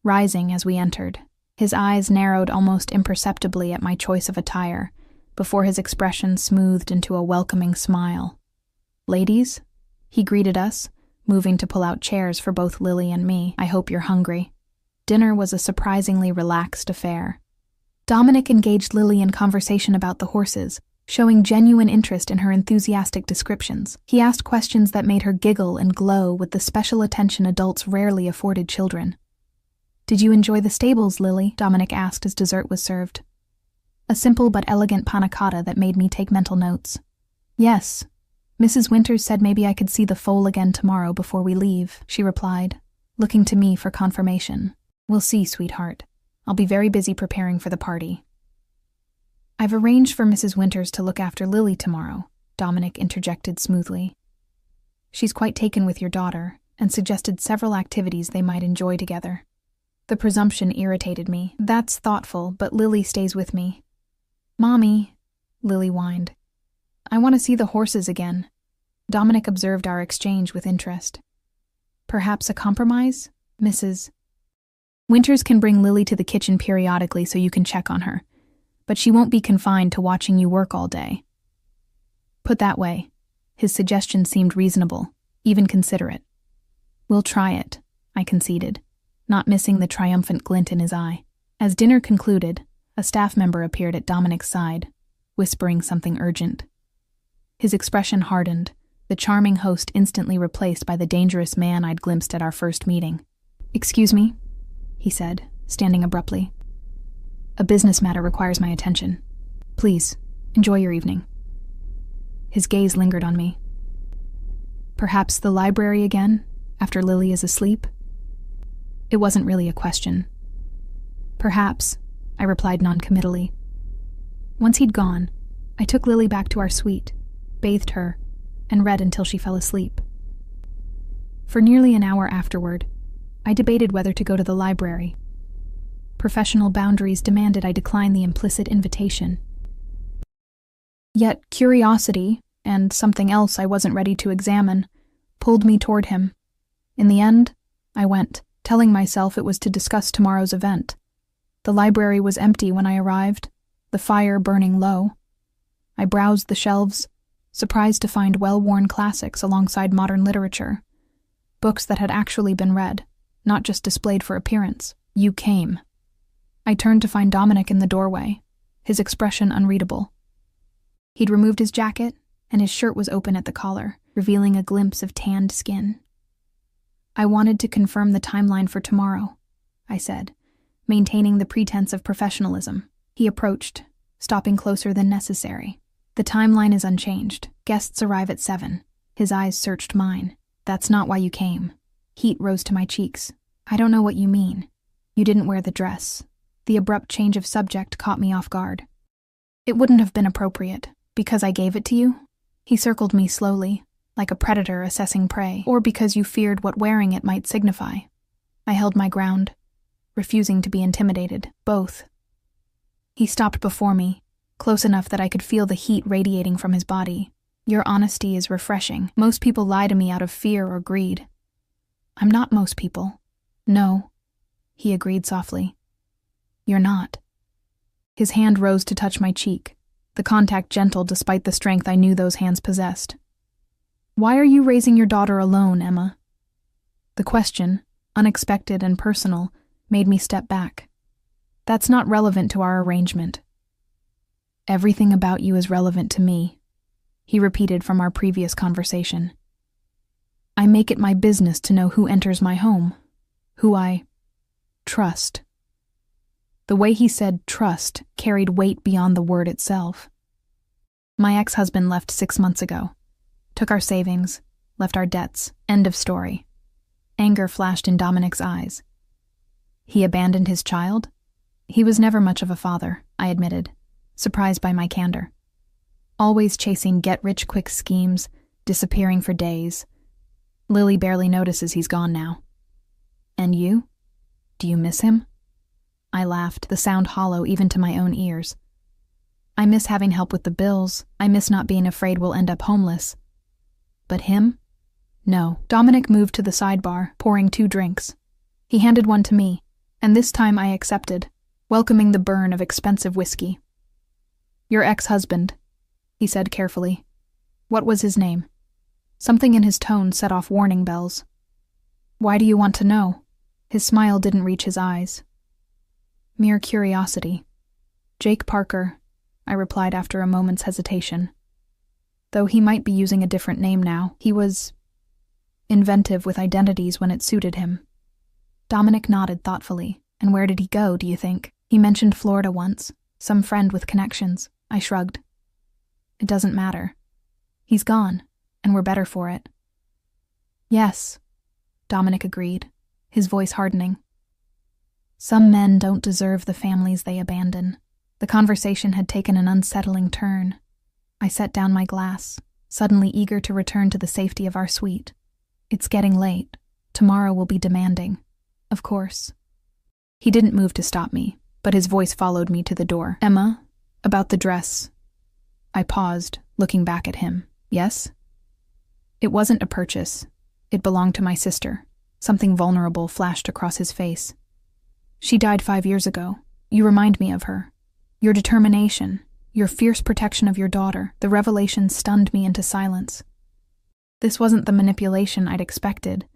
rising as we entered. His eyes narrowed almost imperceptibly at my choice of attire, before his expression smoothed into a welcoming smile. "Ladies," he greeted us, moving to pull out chairs for both Lily and me. "I hope you're hungry." Dinner was a surprisingly relaxed affair. Dominic engaged Lily in conversation about the horses, showing genuine interest in her enthusiastic descriptions. He asked questions that made her giggle and glow with the special attention adults rarely afforded children. "Did you enjoy the stables, Lily?" Dominic asked as dessert was served. A simple but elegant panna cotta that made me take mental notes. "Yes. Mrs. Winters said maybe I could see the foal again tomorrow before we leave," she replied, looking to me for confirmation. "We'll see, sweetheart. I'll be very busy preparing for the party." "I've arranged for Mrs. Winters to look after Lily tomorrow," Dominic interjected smoothly. "She's quite taken with your daughter and suggested several activities they might enjoy together." The presumption irritated me. "That's thoughtful, but Lily stays with me." "Mommy," Lily whined, "I want to see the horses again." Dominic observed our exchange with interest. "Perhaps a compromise, Mrs. Winters can bring Lily to the kitchen periodically so you can check on her, but she won't be confined to watching you work all day." Put that way, his suggestion seemed reasonable, even considerate. "We'll try it," I conceded, not missing the triumphant glint in his eye. As dinner concluded, a staff member appeared at Dominic's side, whispering something urgent. His expression hardened, the charming host instantly replaced by the dangerous man I'd glimpsed at our first meeting. "Excuse me," he said, standing abruptly. "A business matter requires my attention. Please, enjoy your evening." His gaze lingered on me. "Perhaps the library again, after Lily is asleep?" It wasn't really a question. "Perhaps," I replied noncommittally. Once he'd gone, I took Lily back to our suite, bathed her, and read until she fell asleep. For nearly an hour afterward, I debated whether to go to the library. Professional boundaries demanded I decline the implicit invitation. Yet curiosity, and something else I wasn't ready to examine, pulled me toward him. In the end, I went, telling myself it was to discuss tomorrow's event. The library was empty when I arrived, the fire burning low. I browsed the shelves, surprised to find well-worn classics alongside modern literature, books that had actually been read, not just displayed for appearance. "You came." I turned to find Dominic in the doorway, his expression unreadable. He'd removed his jacket, and his shirt was open at the collar, revealing a glimpse of tanned skin. "I wanted to confirm the timeline for tomorrow," I said, maintaining the pretense of professionalism. He approached, stopping closer than necessary. "The timeline is unchanged. Guests arrive at 7. His eyes searched mine. "That's not why you came." Heat rose to my cheeks. I don't know what you mean. You didn't wear the dress. The abrupt change of subject caught me off guard. It wouldn't have been appropriate, because I gave it to you? He circled me slowly, like a predator assessing prey, or because you feared what wearing it might signify. I held my ground, refusing to be intimidated, both. He stopped before me, close enough that I could feel the heat radiating from his body. Your honesty is refreshing. Most people lie to me out of fear or greed. I'm not most people. No, he agreed softly. You're not. His hand rose to touch my cheek, the contact gentle despite the strength I knew those hands possessed. Why are you raising your daughter alone, Emma? The question, unexpected and personal, made me step back. That's not relevant to our arrangement. Everything about you is relevant to me, he repeated from our previous conversation. I make it my business to know who enters my home, who I trust. The way he said trust carried weight beyond the word itself. My ex-husband left 6 months ago. Took our savings, left our debts, end of story. Anger flashed in Dominic's eyes. He abandoned his child? He was never much of a father, I admitted, surprised by my candor. Always chasing get-rich-quick schemes, disappearing for days. Lily barely notices he's gone now. And you? Do you miss him? I laughed, the sound hollow even to my own ears. I miss having help with the bills. I miss not being afraid we'll end up homeless. But him? No. Dominic moved to the sidebar, pouring 2 drinks. He handed one to me, and this time I accepted, welcoming the burn of expensive whiskey. Your ex-husband, he said carefully. What was his name? Something in his tone set off warning bells. Why do you want to know? His smile didn't reach his eyes. Mere curiosity. Jake Parker, I replied after a moment's hesitation. Though he might be using a different name now, he was inventive with identities when it suited him. Dominic nodded thoughtfully. And where did he go, do you think? He mentioned Florida once, some friend with connections. I shrugged. It doesn't matter. He's gone, and we're better for it. Yes, Dominic agreed, his voice hardening. Some men don't deserve the families they abandon. The conversation had taken an unsettling turn. I set down my glass, suddenly eager to return to the safety of our suite. It's getting late. Tomorrow will be demanding. Of course. He didn't move to stop me, but his voice followed me to the door. Emma, about the dress. I paused, looking back at him. Yes? It wasn't a purchase. It belonged to my sister. Something vulnerable flashed across his face. She died 5 years ago. You remind me of her. Your determination, your fierce protection of your daughter, the revelation stunned me into silence. This wasn't the manipulation I'd expected,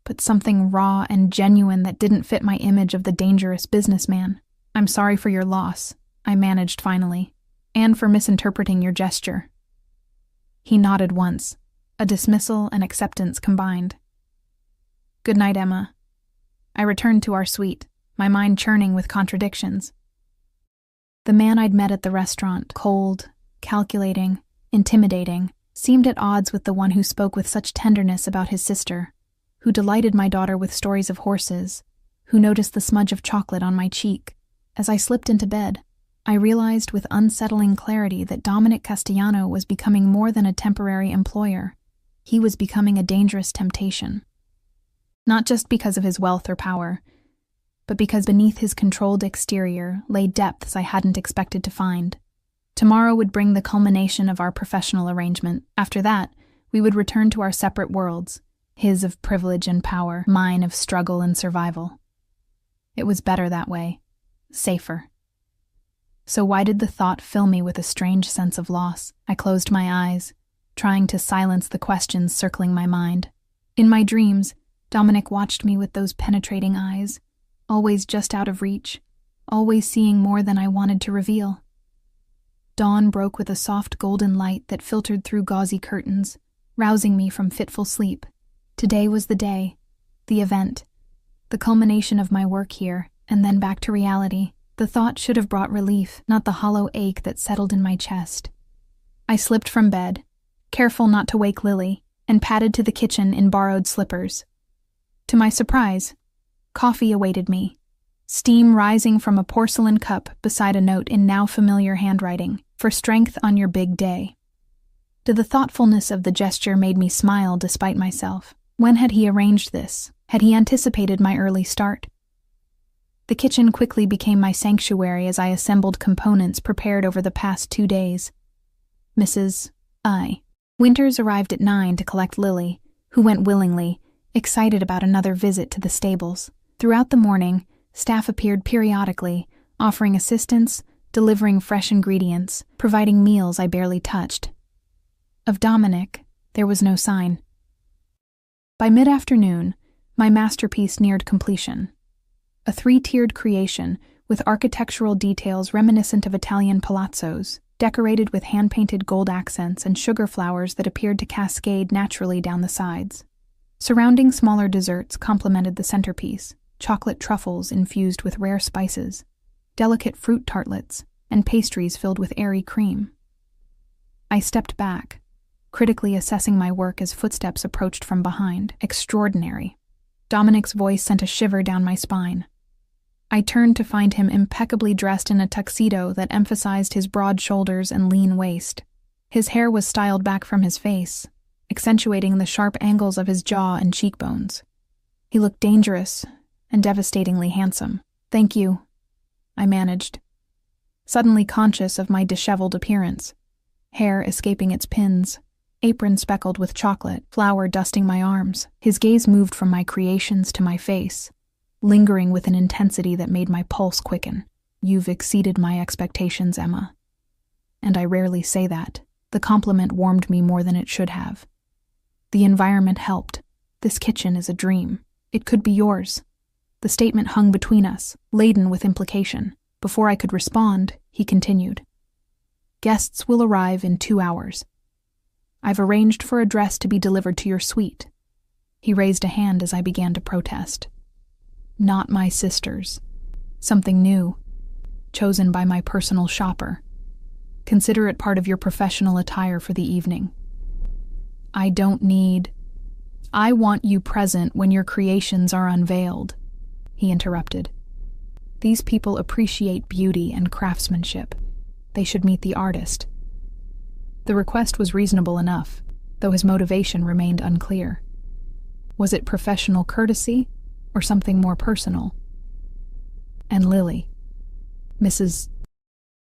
but something raw and genuine that didn't fit my image of the dangerous businessman. I'm sorry for your loss, I managed finally, and for misinterpreting your gesture. He nodded once, a dismissal and acceptance combined. Good night, Emma. I returned to our suite, my mind churning with contradictions. The man I'd met at the restaurant, cold, calculating, intimidating, seemed at odds with the one who spoke with such tenderness about his sister, who delighted my daughter with stories of horses, who noticed the smudge of chocolate on my cheek. As I slipped into bed, I realized with unsettling clarity that Dominic Castellano was becoming more than a temporary employer. He was becoming a dangerous temptation. Not just because of his wealth or power, but because beneath his controlled exterior lay depths I hadn't expected to find. Tomorrow would bring the culmination of our professional arrangement. After that, we would return to our separate worlds, his of privilege and power, mine of struggle and survival. It was better that way, safer. So why did the thought fill me with a strange sense of loss? I closed my eyes, trying to silence the questions circling my mind. In my dreams, Dominic watched me with those penetrating eyes, always just out of reach, always seeing more than I wanted to reveal. Dawn broke with a soft golden light that filtered through gauzy curtains, rousing me from fitful sleep. Today was the day, the event, the culmination of my work here, and then back to reality. The thought should have brought relief, not the hollow ache that settled in my chest. I slipped from bed, careful not to wake Lily, and padded to the kitchen in borrowed slippers. To my surprise, coffee awaited me, steam rising from a porcelain cup beside a note in now familiar handwriting, "For strength on your big day." The thoughtfulness of the gesture made me smile despite myself. When had he arranged this? Had he anticipated my early start? The kitchen quickly became my sanctuary as I assembled components prepared over the past 2 days. Mrs. Winters arrived at 9 to collect Lily, who went willingly, excited about another visit to the stables. Throughout the morning, staff appeared periodically, offering assistance, delivering fresh ingredients, providing meals I barely touched. Of Dominic, there was no sign. By mid-afternoon, my masterpiece neared completion. A 3-tiered creation with architectural details reminiscent of Italian palazzos, decorated with hand-painted gold accents and sugar flowers that appeared to cascade naturally down the sides. Surrounding smaller desserts complemented the centerpiece: chocolate truffles infused with rare spices, delicate fruit tartlets, and pastries filled with airy cream. I stepped back, critically assessing my work as footsteps approached from behind. Extraordinary. Dominic's voice sent a shiver down my spine. I turned to find him impeccably dressed in a tuxedo that emphasized his broad shoulders and lean waist. His hair was styled back from his face, accentuating the sharp angles of his jaw and cheekbones. He looked dangerous and devastatingly handsome. "Thank you," I managed, suddenly conscious of my disheveled appearance, hair escaping its pins, apron speckled with chocolate, flour dusting my arms. His gaze moved from my creations to my face, lingering with an intensity that made my pulse quicken. "You've exceeded my expectations, Emma." And I rarely say that. The compliment warmed me more than it should have. The environment helped. This kitchen is a dream. It could be yours. The statement hung between us, laden with implication. Before I could respond, he continued. "Guests will arrive in 2 hours. I've arranged for a dress to be delivered to your suite." He raised a hand as I began to protest. "Not my sister's. Something new, chosen by my personal shopper. Consider it part of your professional attire for the evening." "I don't need... I want you present when your creations are unveiled," he interrupted. "These people appreciate beauty and craftsmanship. They should meet the artist." The request was reasonable enough, though his motivation remained unclear. Was it professional courtesy or something more personal? And Lily, Mrs.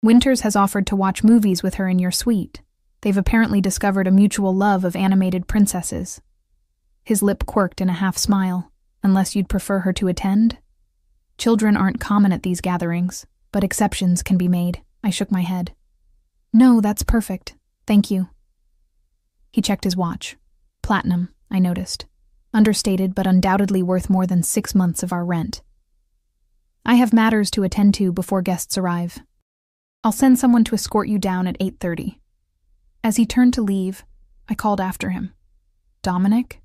Winters has offered to watch movies with her in your suite. They've apparently discovered a mutual love of animated princesses. His lip quirked in a half-smile. "Unless you'd prefer her to attend?" "Children aren't common at these gatherings, but exceptions can be made." I shook my head. "No, that's perfect. Thank you." He checked his watch. Platinum, I noticed. Understated, but undoubtedly worth more than 6 months of our rent. "I have matters to attend to before guests arrive. I'll send someone to escort you down at 8:30. As he turned to leave, I called after him. "Dominic?"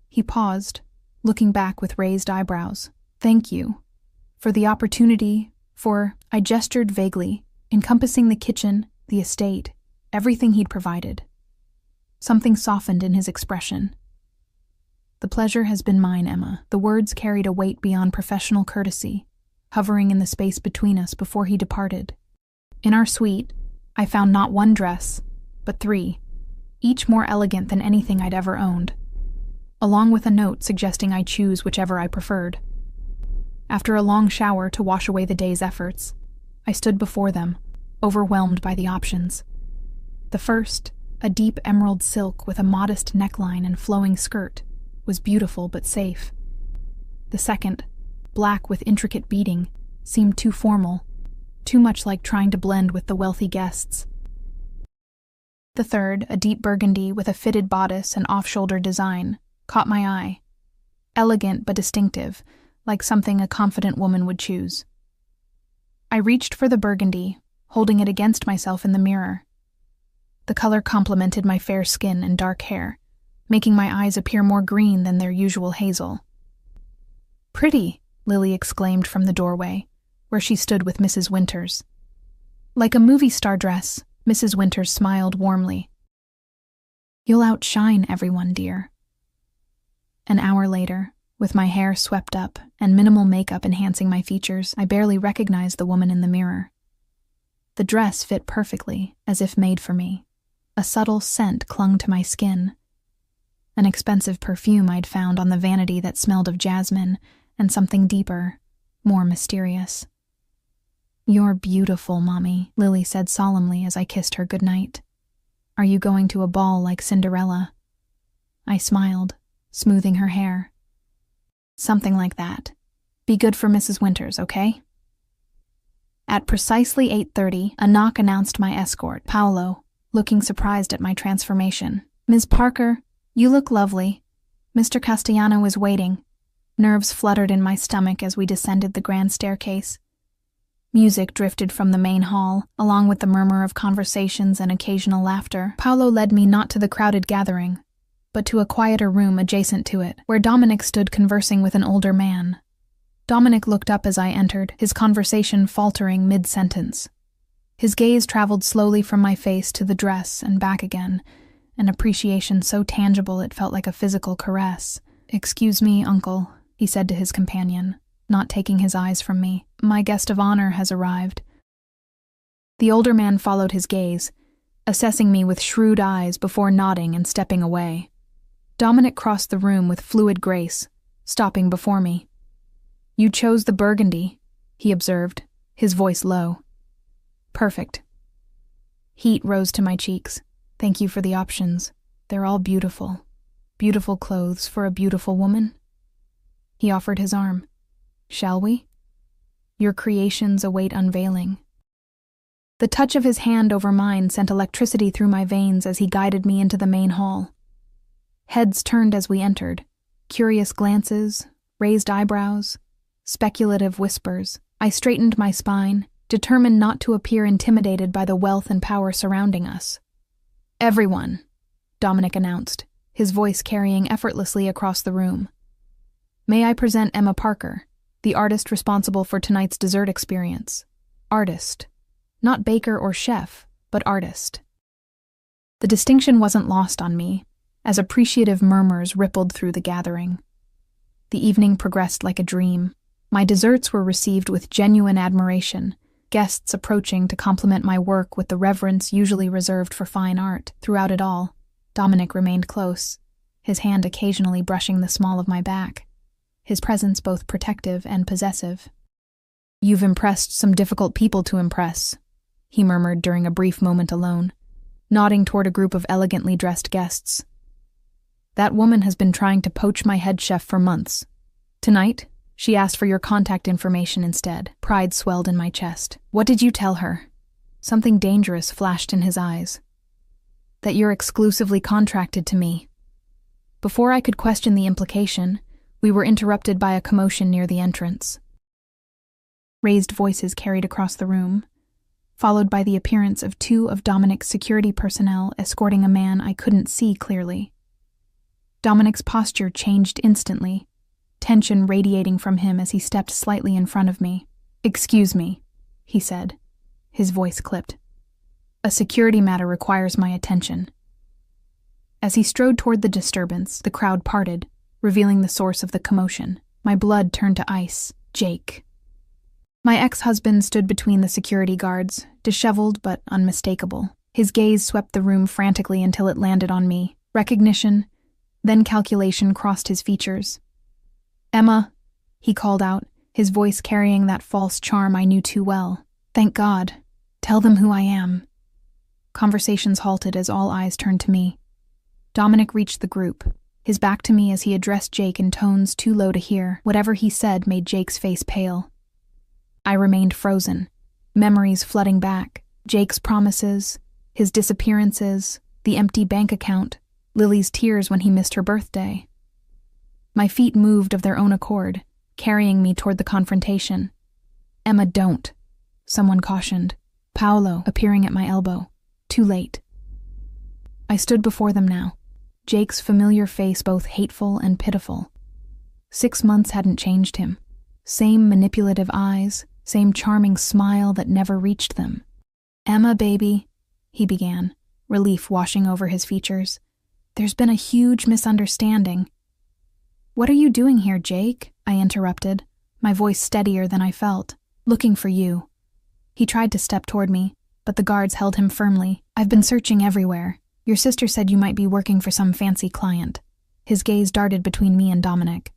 He paused, looking back with raised eyebrows. "Thank you. For the opportunity, I gestured vaguely, encompassing the kitchen, the estate, everything he'd provided." Something softened in his expression. "The pleasure has been mine, Emma." The words carried a weight beyond professional courtesy, hovering in the space between us before he departed. In our suite, I found not one dress, but 3, each more elegant than anything I'd ever owned, along with a note suggesting I choose whichever I preferred. After a long shower to wash away the day's efforts, I stood before them, overwhelmed by the options. The first, a deep emerald silk with a modest neckline and flowing skirt, was beautiful but safe. The second, black with intricate beading, seemed too formal, too much like trying to blend with the wealthy guests. The third, a deep burgundy with a fitted bodice and off-shoulder design, caught my eye. Elegant but distinctive, like something a confident woman would choose. I reached for the burgundy, holding it against myself in the mirror. The color complemented my fair skin and dark hair, making my eyes appear more green than their usual hazel. "Pretty," Lily exclaimed from the doorway, where she stood with Mrs. Winters. "Like a movie star dress," Mrs. Winters smiled warmly. "You'll outshine everyone, dear." An hour later, With my hair swept up and minimal makeup enhancing my features, I barely recognized the woman in the mirror. The dress fit perfectly, as if made for me. A subtle scent clung to my skin. An expensive perfume I'd found on the vanity that smelled of jasmine and something deeper, more mysterious. "You're beautiful, Mommy," Lily said solemnly as I kissed her goodnight. "Are you going to a ball like Cinderella?" I smiled, smoothing her hair. "Something like that. Be good for Mrs. Winters, okay?" At precisely 8:30, a knock announced my escort, Paolo, looking surprised at my transformation. "Ms. Parker, you look lovely. Mr. Castellano is waiting." Nerves fluttered in my stomach as we descended the grand staircase. Music drifted from the main hall, along with the murmur of conversations and occasional laughter. Paolo led me not to the crowded gathering, but to a quieter room adjacent to it, where Dominic stood conversing with an older man. Dominic looked up as I entered, his conversation faltering mid-sentence. His gaze traveled slowly from my face to the dress and back again, an appreciation so tangible it felt like a physical caress. "Excuse me, Uncle," he said to his companion, not taking his eyes from me. "My guest of honor has arrived." The older man followed his gaze, assessing me with shrewd eyes before nodding and stepping away. Dominic crossed the room with fluid grace, stopping before me. "You chose the burgundy," he observed, his voice low. "Perfect." Heat rose to my cheeks. "Thank you for the options. They're all beautiful. Beautiful clothes for a beautiful woman." He offered his arm. "Shall we? Your creations await unveiling." The touch of his hand over mine sent electricity through my veins as he guided me into the main hall. Heads turned as we entered, curious glances, raised eyebrows, speculative whispers. I straightened my spine, determined not to appear intimidated by the wealth and power surrounding us. "Everyone," Dominic announced, his voice carrying effortlessly across the room. "May I present Emma Parker, the artist responsible for tonight's dessert experience. Artist. Not baker or chef, but artist." The distinction wasn't lost on me, as appreciative murmurs rippled through the gathering. The evening progressed like a dream. My desserts were received with genuine admiration, guests approaching to compliment my work with the reverence usually reserved for fine art. Throughout it all, Dominic remained close, his hand occasionally brushing the small of my back, his presence both protective and possessive. "You've impressed some difficult people to impress," he murmured during a brief moment alone, nodding toward a group of elegantly dressed guests. "That woman has been trying to poach my head chef for months. Tonight, she asked for your contact information instead." Pride swelled in my chest. "What did you tell her?" Something dangerous flashed in his eyes. "That you're exclusively contracted to me." Before I could question the implication, we were interrupted by a commotion near the entrance. Raised voices carried across the room, followed by the appearance of two of Dominic's security personnel escorting a man I couldn't see clearly. Dominic's posture changed instantly, tension radiating from him as he stepped slightly in front of me. "Excuse me," he said, his voice clipped. "A security matter requires my attention." As he strode toward the disturbance, the crowd parted, revealing the source of the commotion. My blood turned to ice. Jake. My ex-husband stood between the security guards, disheveled but unmistakable. His gaze swept the room frantically until it landed on me. Recognition, then calculation crossed his features. "Emma," he called out, his voice carrying that false charm I knew too well. "Thank God. Tell them who I am." Conversations halted as all eyes turned to me. Dominic reached the group, his back to me as he addressed Jake in tones too low to hear. Whatever he said made Jake's face pale. I remained frozen, memories flooding back. Jake's promises, his disappearances, the empty bank account, Lily's tears when he missed her birthday. My feet moved of their own accord, carrying me toward the confrontation. "Emma, don't," someone cautioned, Paolo appearing at my elbow. Too late. I stood before them now, Jake's familiar face both hateful and pitiful. 6 months hadn't changed him. Same manipulative eyes, same charming smile that never reached them. "Emma, baby," he began, relief washing over his features. "There's been a huge misunderstanding." "What are you doing here, Jake?" I interrupted, my voice steadier than I felt. "Looking for you." He tried to step toward me, but the guards held him firmly. "I've been searching everywhere. Your sister said you might be working for some fancy client." His gaze darted between me and Dominic.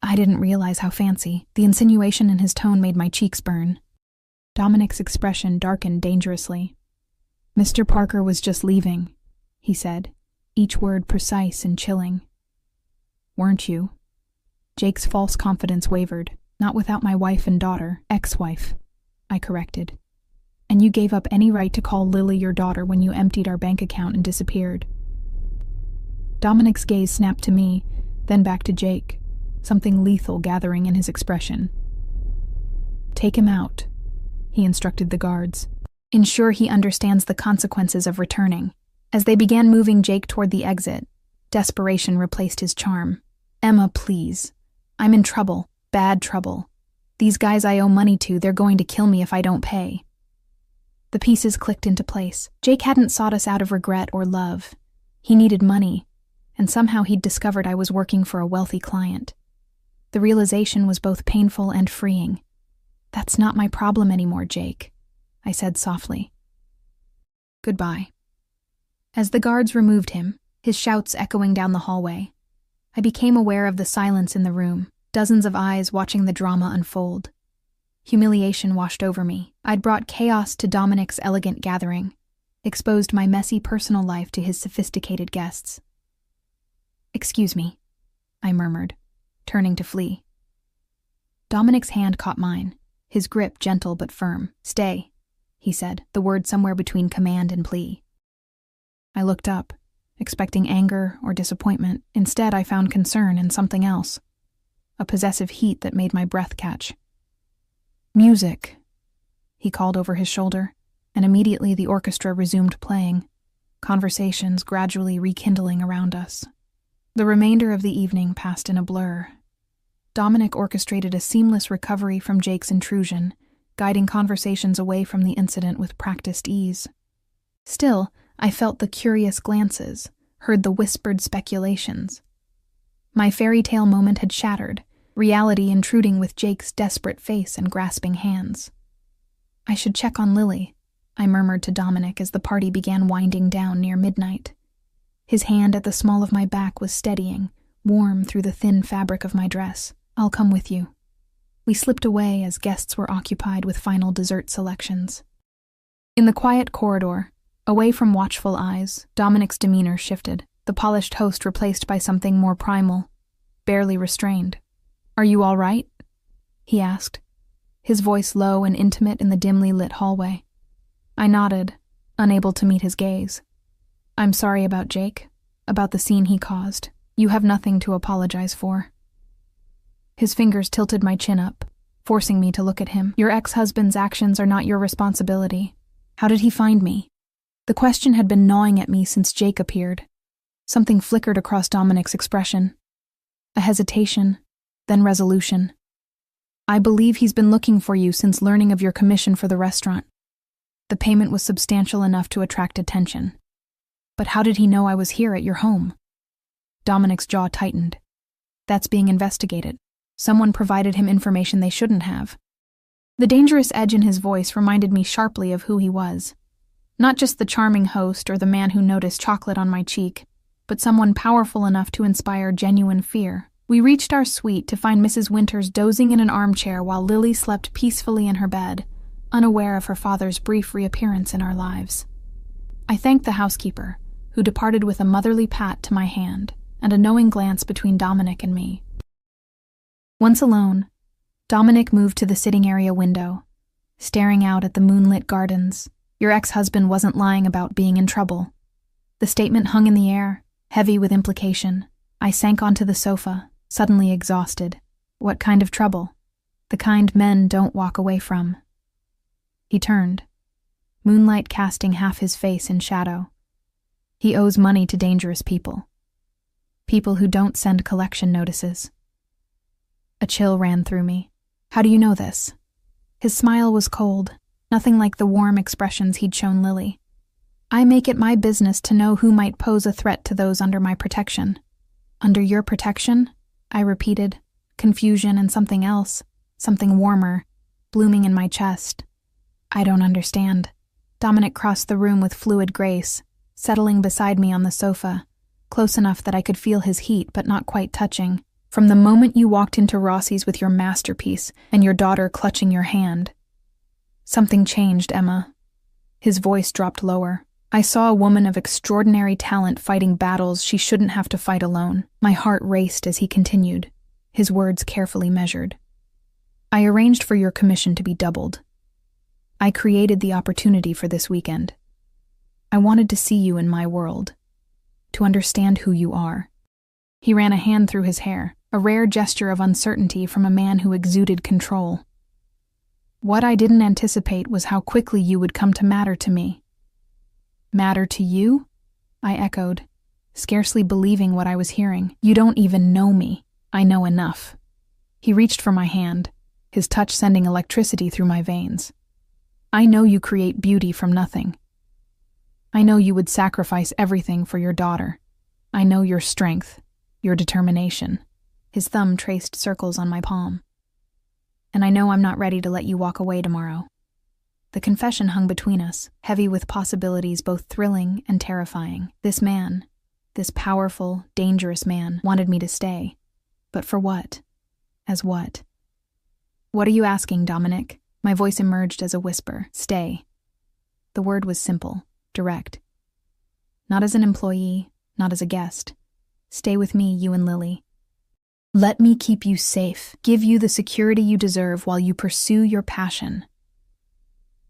I didn't realize how fancy. The insinuation in his tone made my cheeks burn. Dominic's expression darkened dangerously. "Mr. Parker was just leaving," he said, each word precise and chilling. "Weren't you?" Jake's false confidence wavered. "Not without my wife and daughter, ex-wife," I corrected. "And you gave up any right to call Lily your daughter when you emptied our bank account and disappeared." Dominic's gaze snapped to me, then back to Jake, something lethal gathering in his expression. "Take him out," he instructed the guards. "Ensure he understands the consequences of returning." As they began moving Jake toward the exit, desperation replaced his charm. "Emma, please. I'm in trouble, bad trouble. These guys I owe money to, they're going to kill me if I don't pay." The pieces clicked into place. Jake hadn't sought us out of regret or love. He needed money, and somehow he'd discovered I was working for a wealthy client. The realization was both painful and freeing. "That's not my problem anymore, Jake," I said softly. "Goodbye." As the guards removed him, his shouts echoing down the hallway, I became aware of the silence in the room, dozens of eyes watching the drama unfold. Humiliation washed over me. I'd brought chaos to Dominic's elegant gathering, exposed my messy personal life to his sophisticated guests. "Excuse me," I murmured, turning to flee. Dominic's hand caught mine, his grip gentle but firm. "Stay," he said, the word somewhere between command and plea. I looked up, expecting anger or disappointment. Instead, I found concern and something else, a possessive heat that made my breath catch. "Music," he called over his shoulder, and immediately the orchestra resumed playing, conversations gradually rekindling around us. The remainder of the evening passed in a blur. Dominic orchestrated a seamless recovery from Jake's intrusion, guiding conversations away from the incident with practiced ease. Still, I felt the curious glances, heard the whispered speculations. My fairy tale moment had shattered, reality intruding with Jake's desperate face and grasping hands. "I should check on Lily," I murmured to Dominic as the party began winding down near midnight. His hand at the small of my back was steadying, warm through the thin fabric of my dress. "I'll come with you." We slipped away as guests were occupied with final dessert selections. In the quiet corridor, away from watchful eyes, Dominic's demeanor shifted, the polished host replaced by something more primal, barely restrained. "Are you all right?" he asked, his voice low and intimate in the dimly lit hallway. I nodded, unable to meet his gaze. "I'm sorry about Jake, about the scene he caused. You have nothing to apologize for." His fingers tilted my chin up, forcing me to look at him. "Your ex-husband's actions are not your responsibility. How did he find me?" The question had been gnawing at me since Jake appeared. Something flickered across Dominic's expression. A hesitation, then resolution. "I believe he's been looking for you since learning of your commission for the restaurant. The payment was substantial enough to attract attention. But how did he know I was here at your home?" Dominic's jaw tightened. "That's being investigated. Someone provided him information they shouldn't have." The dangerous edge in his voice reminded me sharply of who he was. Not just the charming host or the man who noticed chocolate on my cheek, but someone powerful enough to inspire genuine fear. We reached our suite to find Mrs. Winters dozing in an armchair while Lily slept peacefully in her bed, unaware of her father's brief reappearance in our lives. I thanked the housekeeper, who departed with a motherly pat to my hand and a knowing glance between Dominic and me. Once alone, Dominic moved to the sitting area window, staring out at the moonlit gardens. "Your ex-husband wasn't lying about being in trouble." The statement hung in the air, heavy with implication. I sank onto the sofa, suddenly exhausted. "What kind of trouble?" "The kind men don't walk away from." He turned, moonlight casting half his face in shadow. "He owes money to dangerous people. People who don't send collection notices." A chill ran through me. "How do you know this?" His smile was cold, nothing like the warm expressions he'd shown Lily. "I make it my business to know who might pose a threat to those under my protection." "Under your protection?" I repeated, confusion and something else, something warmer, blooming in my chest. I don't understand. Dominic crossed the room with fluid grace, settling beside me on the sofa, close enough that I could feel his heat but not quite touching. From the moment you walked into Rossi's with your masterpiece and your daughter clutching your hand. Something changed, Emma. His voice dropped lower. I saw a woman of extraordinary talent fighting battles she shouldn't have to fight alone. My heart raced as he continued, his words carefully measured. I arranged for your commission to be doubled. I created the opportunity for this weekend. I wanted to see you in my world, to understand who you are. He ran a hand through his hair, a rare gesture of uncertainty from a man who exuded control. What I didn't anticipate was how quickly you would come to matter to me. Matter to you? I echoed, scarcely believing what I was hearing. You don't even know me. I know enough. He reached for my hand, his touch sending electricity through my veins. I know you create beauty from nothing. I know you would sacrifice everything for your daughter. I know your strength, your determination. His thumb traced circles on my palm. And I know I'm not ready to let you walk away tomorrow. The confession hung between us, heavy with possibilities both thrilling and terrifying. This man, this powerful, dangerous man, wanted me to stay. But for what? As what? What are you asking, Dominic? My voice emerged as a whisper. Stay. The word was simple, direct. Not as an employee, not as a guest. Stay with me, you and Lily. Let me keep you safe, give you the security you deserve while you pursue your passion.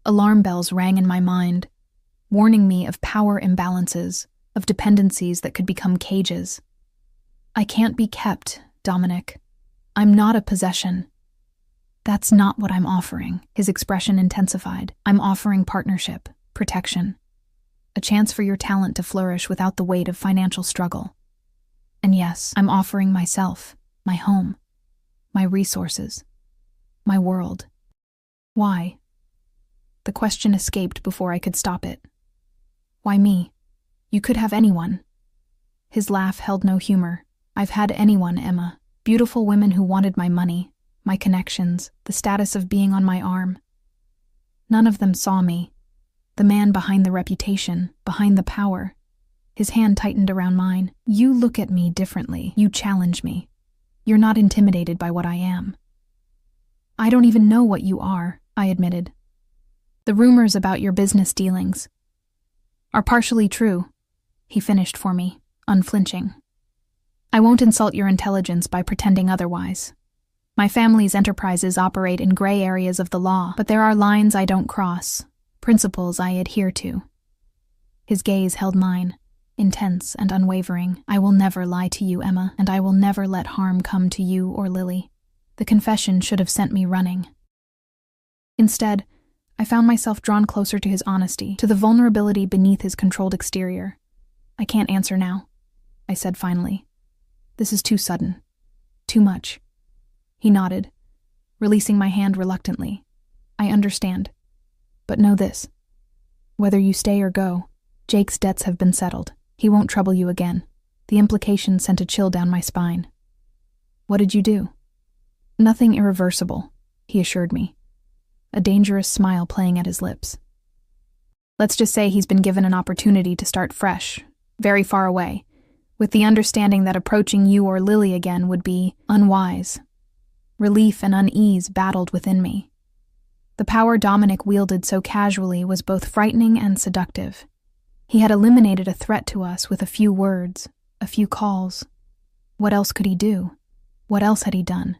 Alarm bells rang in my mind, warning me of power imbalances, of dependencies that could become cages. I can't be kept, Dominic. I'm not a possession. That's not what I'm offering. His expression intensified. I'm offering partnership, protection, a chance for your talent to flourish without the weight of financial struggle. And yes, I'm offering myself, my home, my resources, my world. Why? The question escaped before I could stop it. Why me? You could have anyone. His laugh held no humor. I've had anyone, Emma. Beautiful women who wanted my money, my connections, the status of being on my arm. None of them saw me. The man behind the reputation, behind the power. His hand tightened around mine. You look at me differently. You challenge me. You're not intimidated by what I am. I don't even know what you are, I admitted. The rumors about your business dealings are partially true, he finished for me, unflinching. I won't insult your intelligence by pretending otherwise. My family's enterprises operate in gray areas of the law, but there are lines I don't cross, principles I adhere to. His gaze held mine, intense and unwavering. I will never lie to you, Emma, and I will never let harm come to you or Lily. The confession should have sent me running. Instead, I found myself drawn closer to his honesty, to the vulnerability beneath his controlled exterior. I can't answer now, I said finally. This is too sudden. Too much. He nodded, releasing my hand reluctantly. I understand. But know this. Whether you stay or go, Jake's debts have been settled. He won't trouble you again. The implication sent a chill down my spine. What did you do? Nothing irreversible, he assured me, a dangerous smile playing at his lips. Let's just say he's been given an opportunity to start fresh, very far away, with the understanding that approaching you or Lily again would be unwise. Relief and unease battled within me. The power Dominic wielded so casually was both frightening and seductive. He had eliminated a threat to us with a few words, a few calls. What else could he do? What else had he done?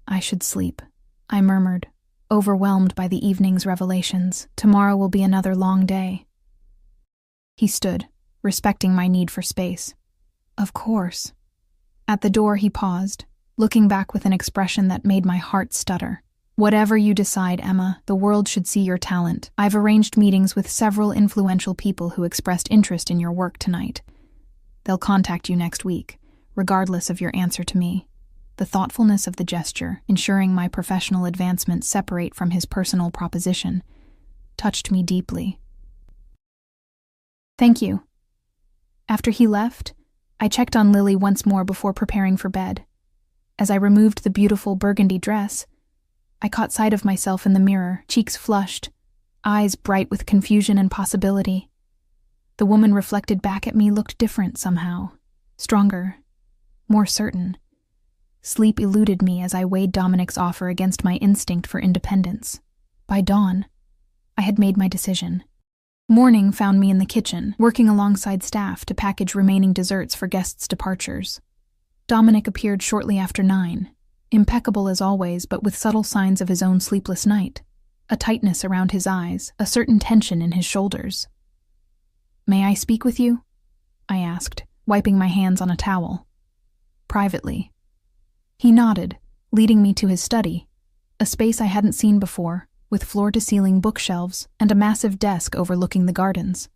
I should sleep, I murmured, overwhelmed by the evening's revelations. Tomorrow will be another long day. He stood, respecting my need for space. Of course. At the door he paused, looking back with an expression that made my heart stutter. Whatever you decide, Emma, the world should see your talent. I've arranged meetings with several influential people who expressed interest in your work tonight. They'll contact you next week, regardless of your answer to me. The thoughtfulness of the gesture, ensuring my professional advancement separate from his personal proposition, touched me deeply. Thank you. After he left, I checked on Lily once more before preparing for bed. As I removed the beautiful burgundy dress, I caught sight of myself in the mirror, cheeks flushed, eyes bright with confusion and possibility. The woman reflected back at me looked different somehow, stronger, more certain. Sleep eluded me as I weighed Dominic's offer against my instinct for independence. By dawn, I had made my decision. Morning found me in the kitchen, working alongside staff to package remaining desserts for guests' departures. Dominic appeared shortly after 9, impeccable as always, but with subtle signs of his own sleepless night, a tightness around his eyes, a certain tension in his shoulders. "May I speak with you?" I asked, wiping my hands on a towel. "Privately." He nodded, leading me to his study, a space I hadn't seen before, with floor-to-ceiling bookshelves and a massive desk overlooking the gardens.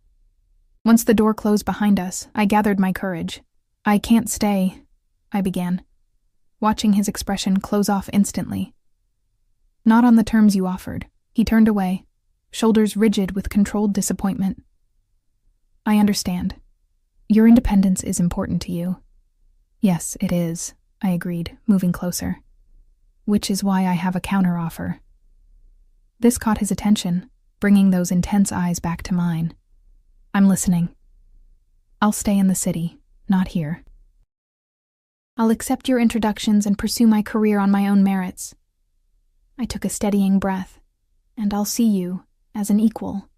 Once the door closed behind us, I gathered my courage. "I can't stay," I began, watching his expression close off instantly. "Not on the terms you offered." He turned away, shoulders rigid with controlled disappointment. "I understand. Your independence is important to you." "Yes, it is," I agreed, moving closer. "Which is why I have a counteroffer." This caught his attention, bringing those intense eyes back to mine. "I'm listening." "I'll stay in the city, not here. I'll accept your introductions and pursue my career on my own merits." I took a steadying breath. "And I'll see you as an equal,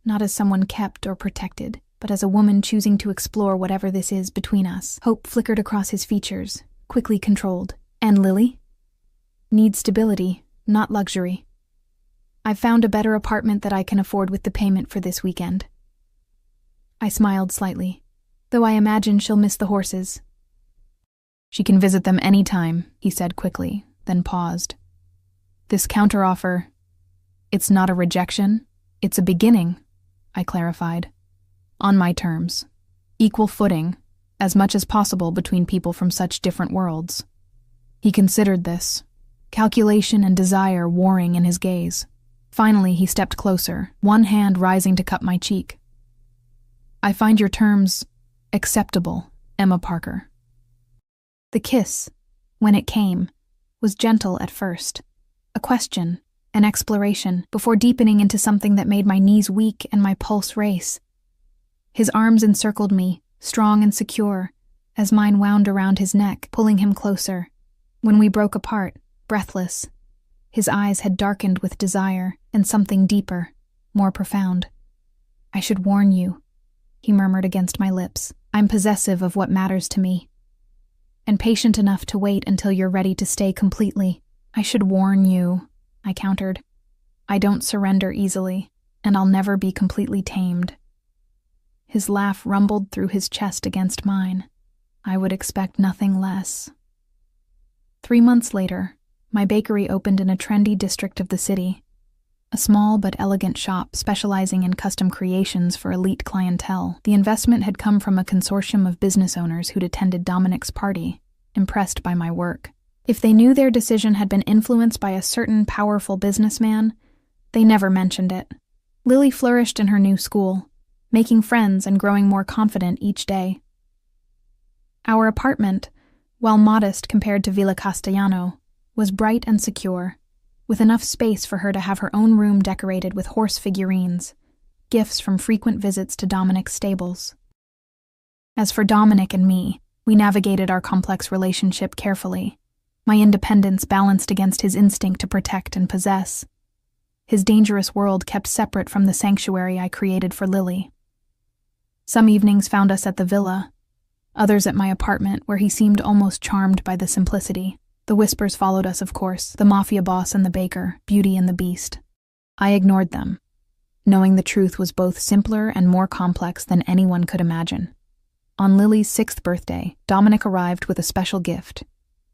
not as someone kept or protected, but as a woman choosing to explore whatever this is between us." Hope flickered across his features, quickly controlled. "And Lily?" "Needs stability, not luxury. I've found a better apartment that I can afford with the payment for this weekend." I smiled slightly, though I imagine she'll miss the horses. "She can visit them any time," he said quickly, then paused. "This counteroffer, it's not a rejection, it's a beginning," I clarified. "On my terms. Equal footing, as much as possible between people from such different worlds." He considered this, calculation and desire warring in his gaze. Finally, he stepped closer, one hand rising to cup my cheek. "I find your terms acceptable, Emma Parker." The kiss, when it came, was gentle at first, a question, an exploration, before deepening into something that made my knees weak and my pulse race. His arms encircled me, strong and secure, as mine wound around his neck, pulling him closer. When we broke apart, breathless, his eyes had darkened with desire and something deeper, more profound. "I should warn you," he murmured against my lips. "I'm possessive of what matters to me, and patient enough to wait until you're ready to stay completely." "I should warn you," I countered. "I don't surrender easily, and I'll never be completely tamed." His laugh rumbled through his chest against mine. I would expect nothing less. 3 months later, my bakery opened in a trendy district of the city, a small but elegant shop specializing in custom creations for elite clientele. The investment had come from a consortium of business owners who'd attended Dominic's party, impressed by my work. If they knew their decision had been influenced by a certain powerful businessman, they never mentioned it. Lily flourished in her new school, making friends and growing more confident each day. Our apartment, while modest compared to Villa Castellano, was bright and secure, with enough space for her to have her own room decorated with horse figurines, gifts from frequent visits to Dominic's stables. As for Dominic and me, we navigated our complex relationship carefully, my independence balanced against his instinct to protect and possess. His dangerous world kept separate from the sanctuary I created for Lily. Some evenings found us at the villa, others at my apartment, where he seemed almost charmed by the simplicity. The whispers followed us, of course, the Mafia boss and the baker, Beauty and the Beast. I ignored them, knowing the truth was both simpler and more complex than anyone could imagine. On Lily's 6th birthday, Dominic arrived with a special gift: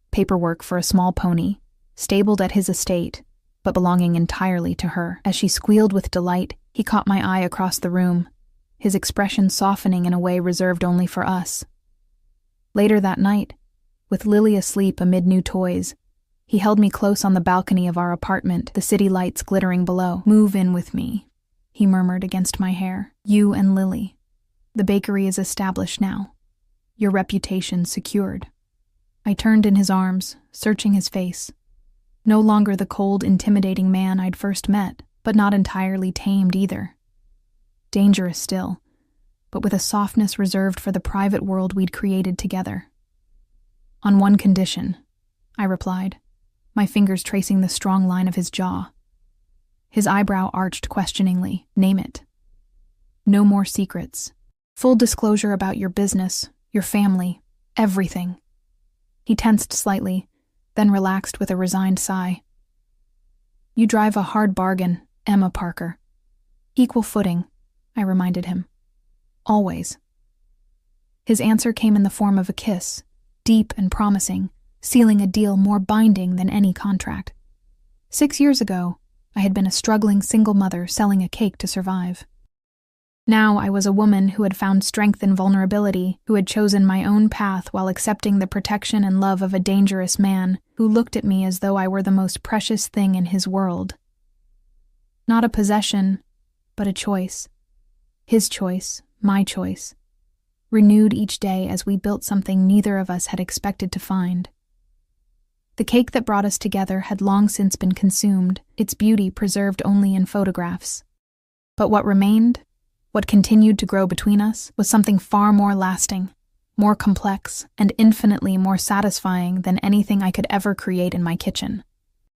paperwork for a small pony, stabled at his estate, but belonging entirely to her. As she squealed with delight, he caught my eye across the room, his expression softening in a way reserved only for us. Later that night, with Lily asleep amid new toys, he held me close on the balcony of our apartment, the city lights glittering below. "Move in with me," he murmured against my hair. "You and Lily. The bakery is established now. Your reputation secured." I turned in his arms, searching his face. No longer the cold, intimidating man I'd first met, but not entirely tamed either. Dangerous still, but with a softness reserved for the private world we'd created together. On one condition, I replied, my fingers tracing the strong line of his jaw. His eyebrow arched questioningly. Name it. No more secrets. Full disclosure about your business, your family, everything. He tensed slightly, then relaxed with a resigned sigh. You drive a hard bargain, Emma Parker. Equal footing, I reminded him. Always. His answer came in the form of a kiss, deep and promising, sealing a deal more binding than any contract. 6 years ago, I had been a struggling single mother selling a cake to survive. Now I was a woman who had found strength in vulnerability, who had chosen my own path while accepting the protection and love of a dangerous man who looked at me as though I were the most precious thing in his world. Not a possession, but a choice. His choice, my choice. Renewed each day as we built something neither of us had expected to find. The cake that brought us together had long since been consumed, its beauty preserved only in photographs. But what remained, what continued to grow between us, was something far more lasting, more complex, and infinitely more satisfying than anything I could ever create in my kitchen.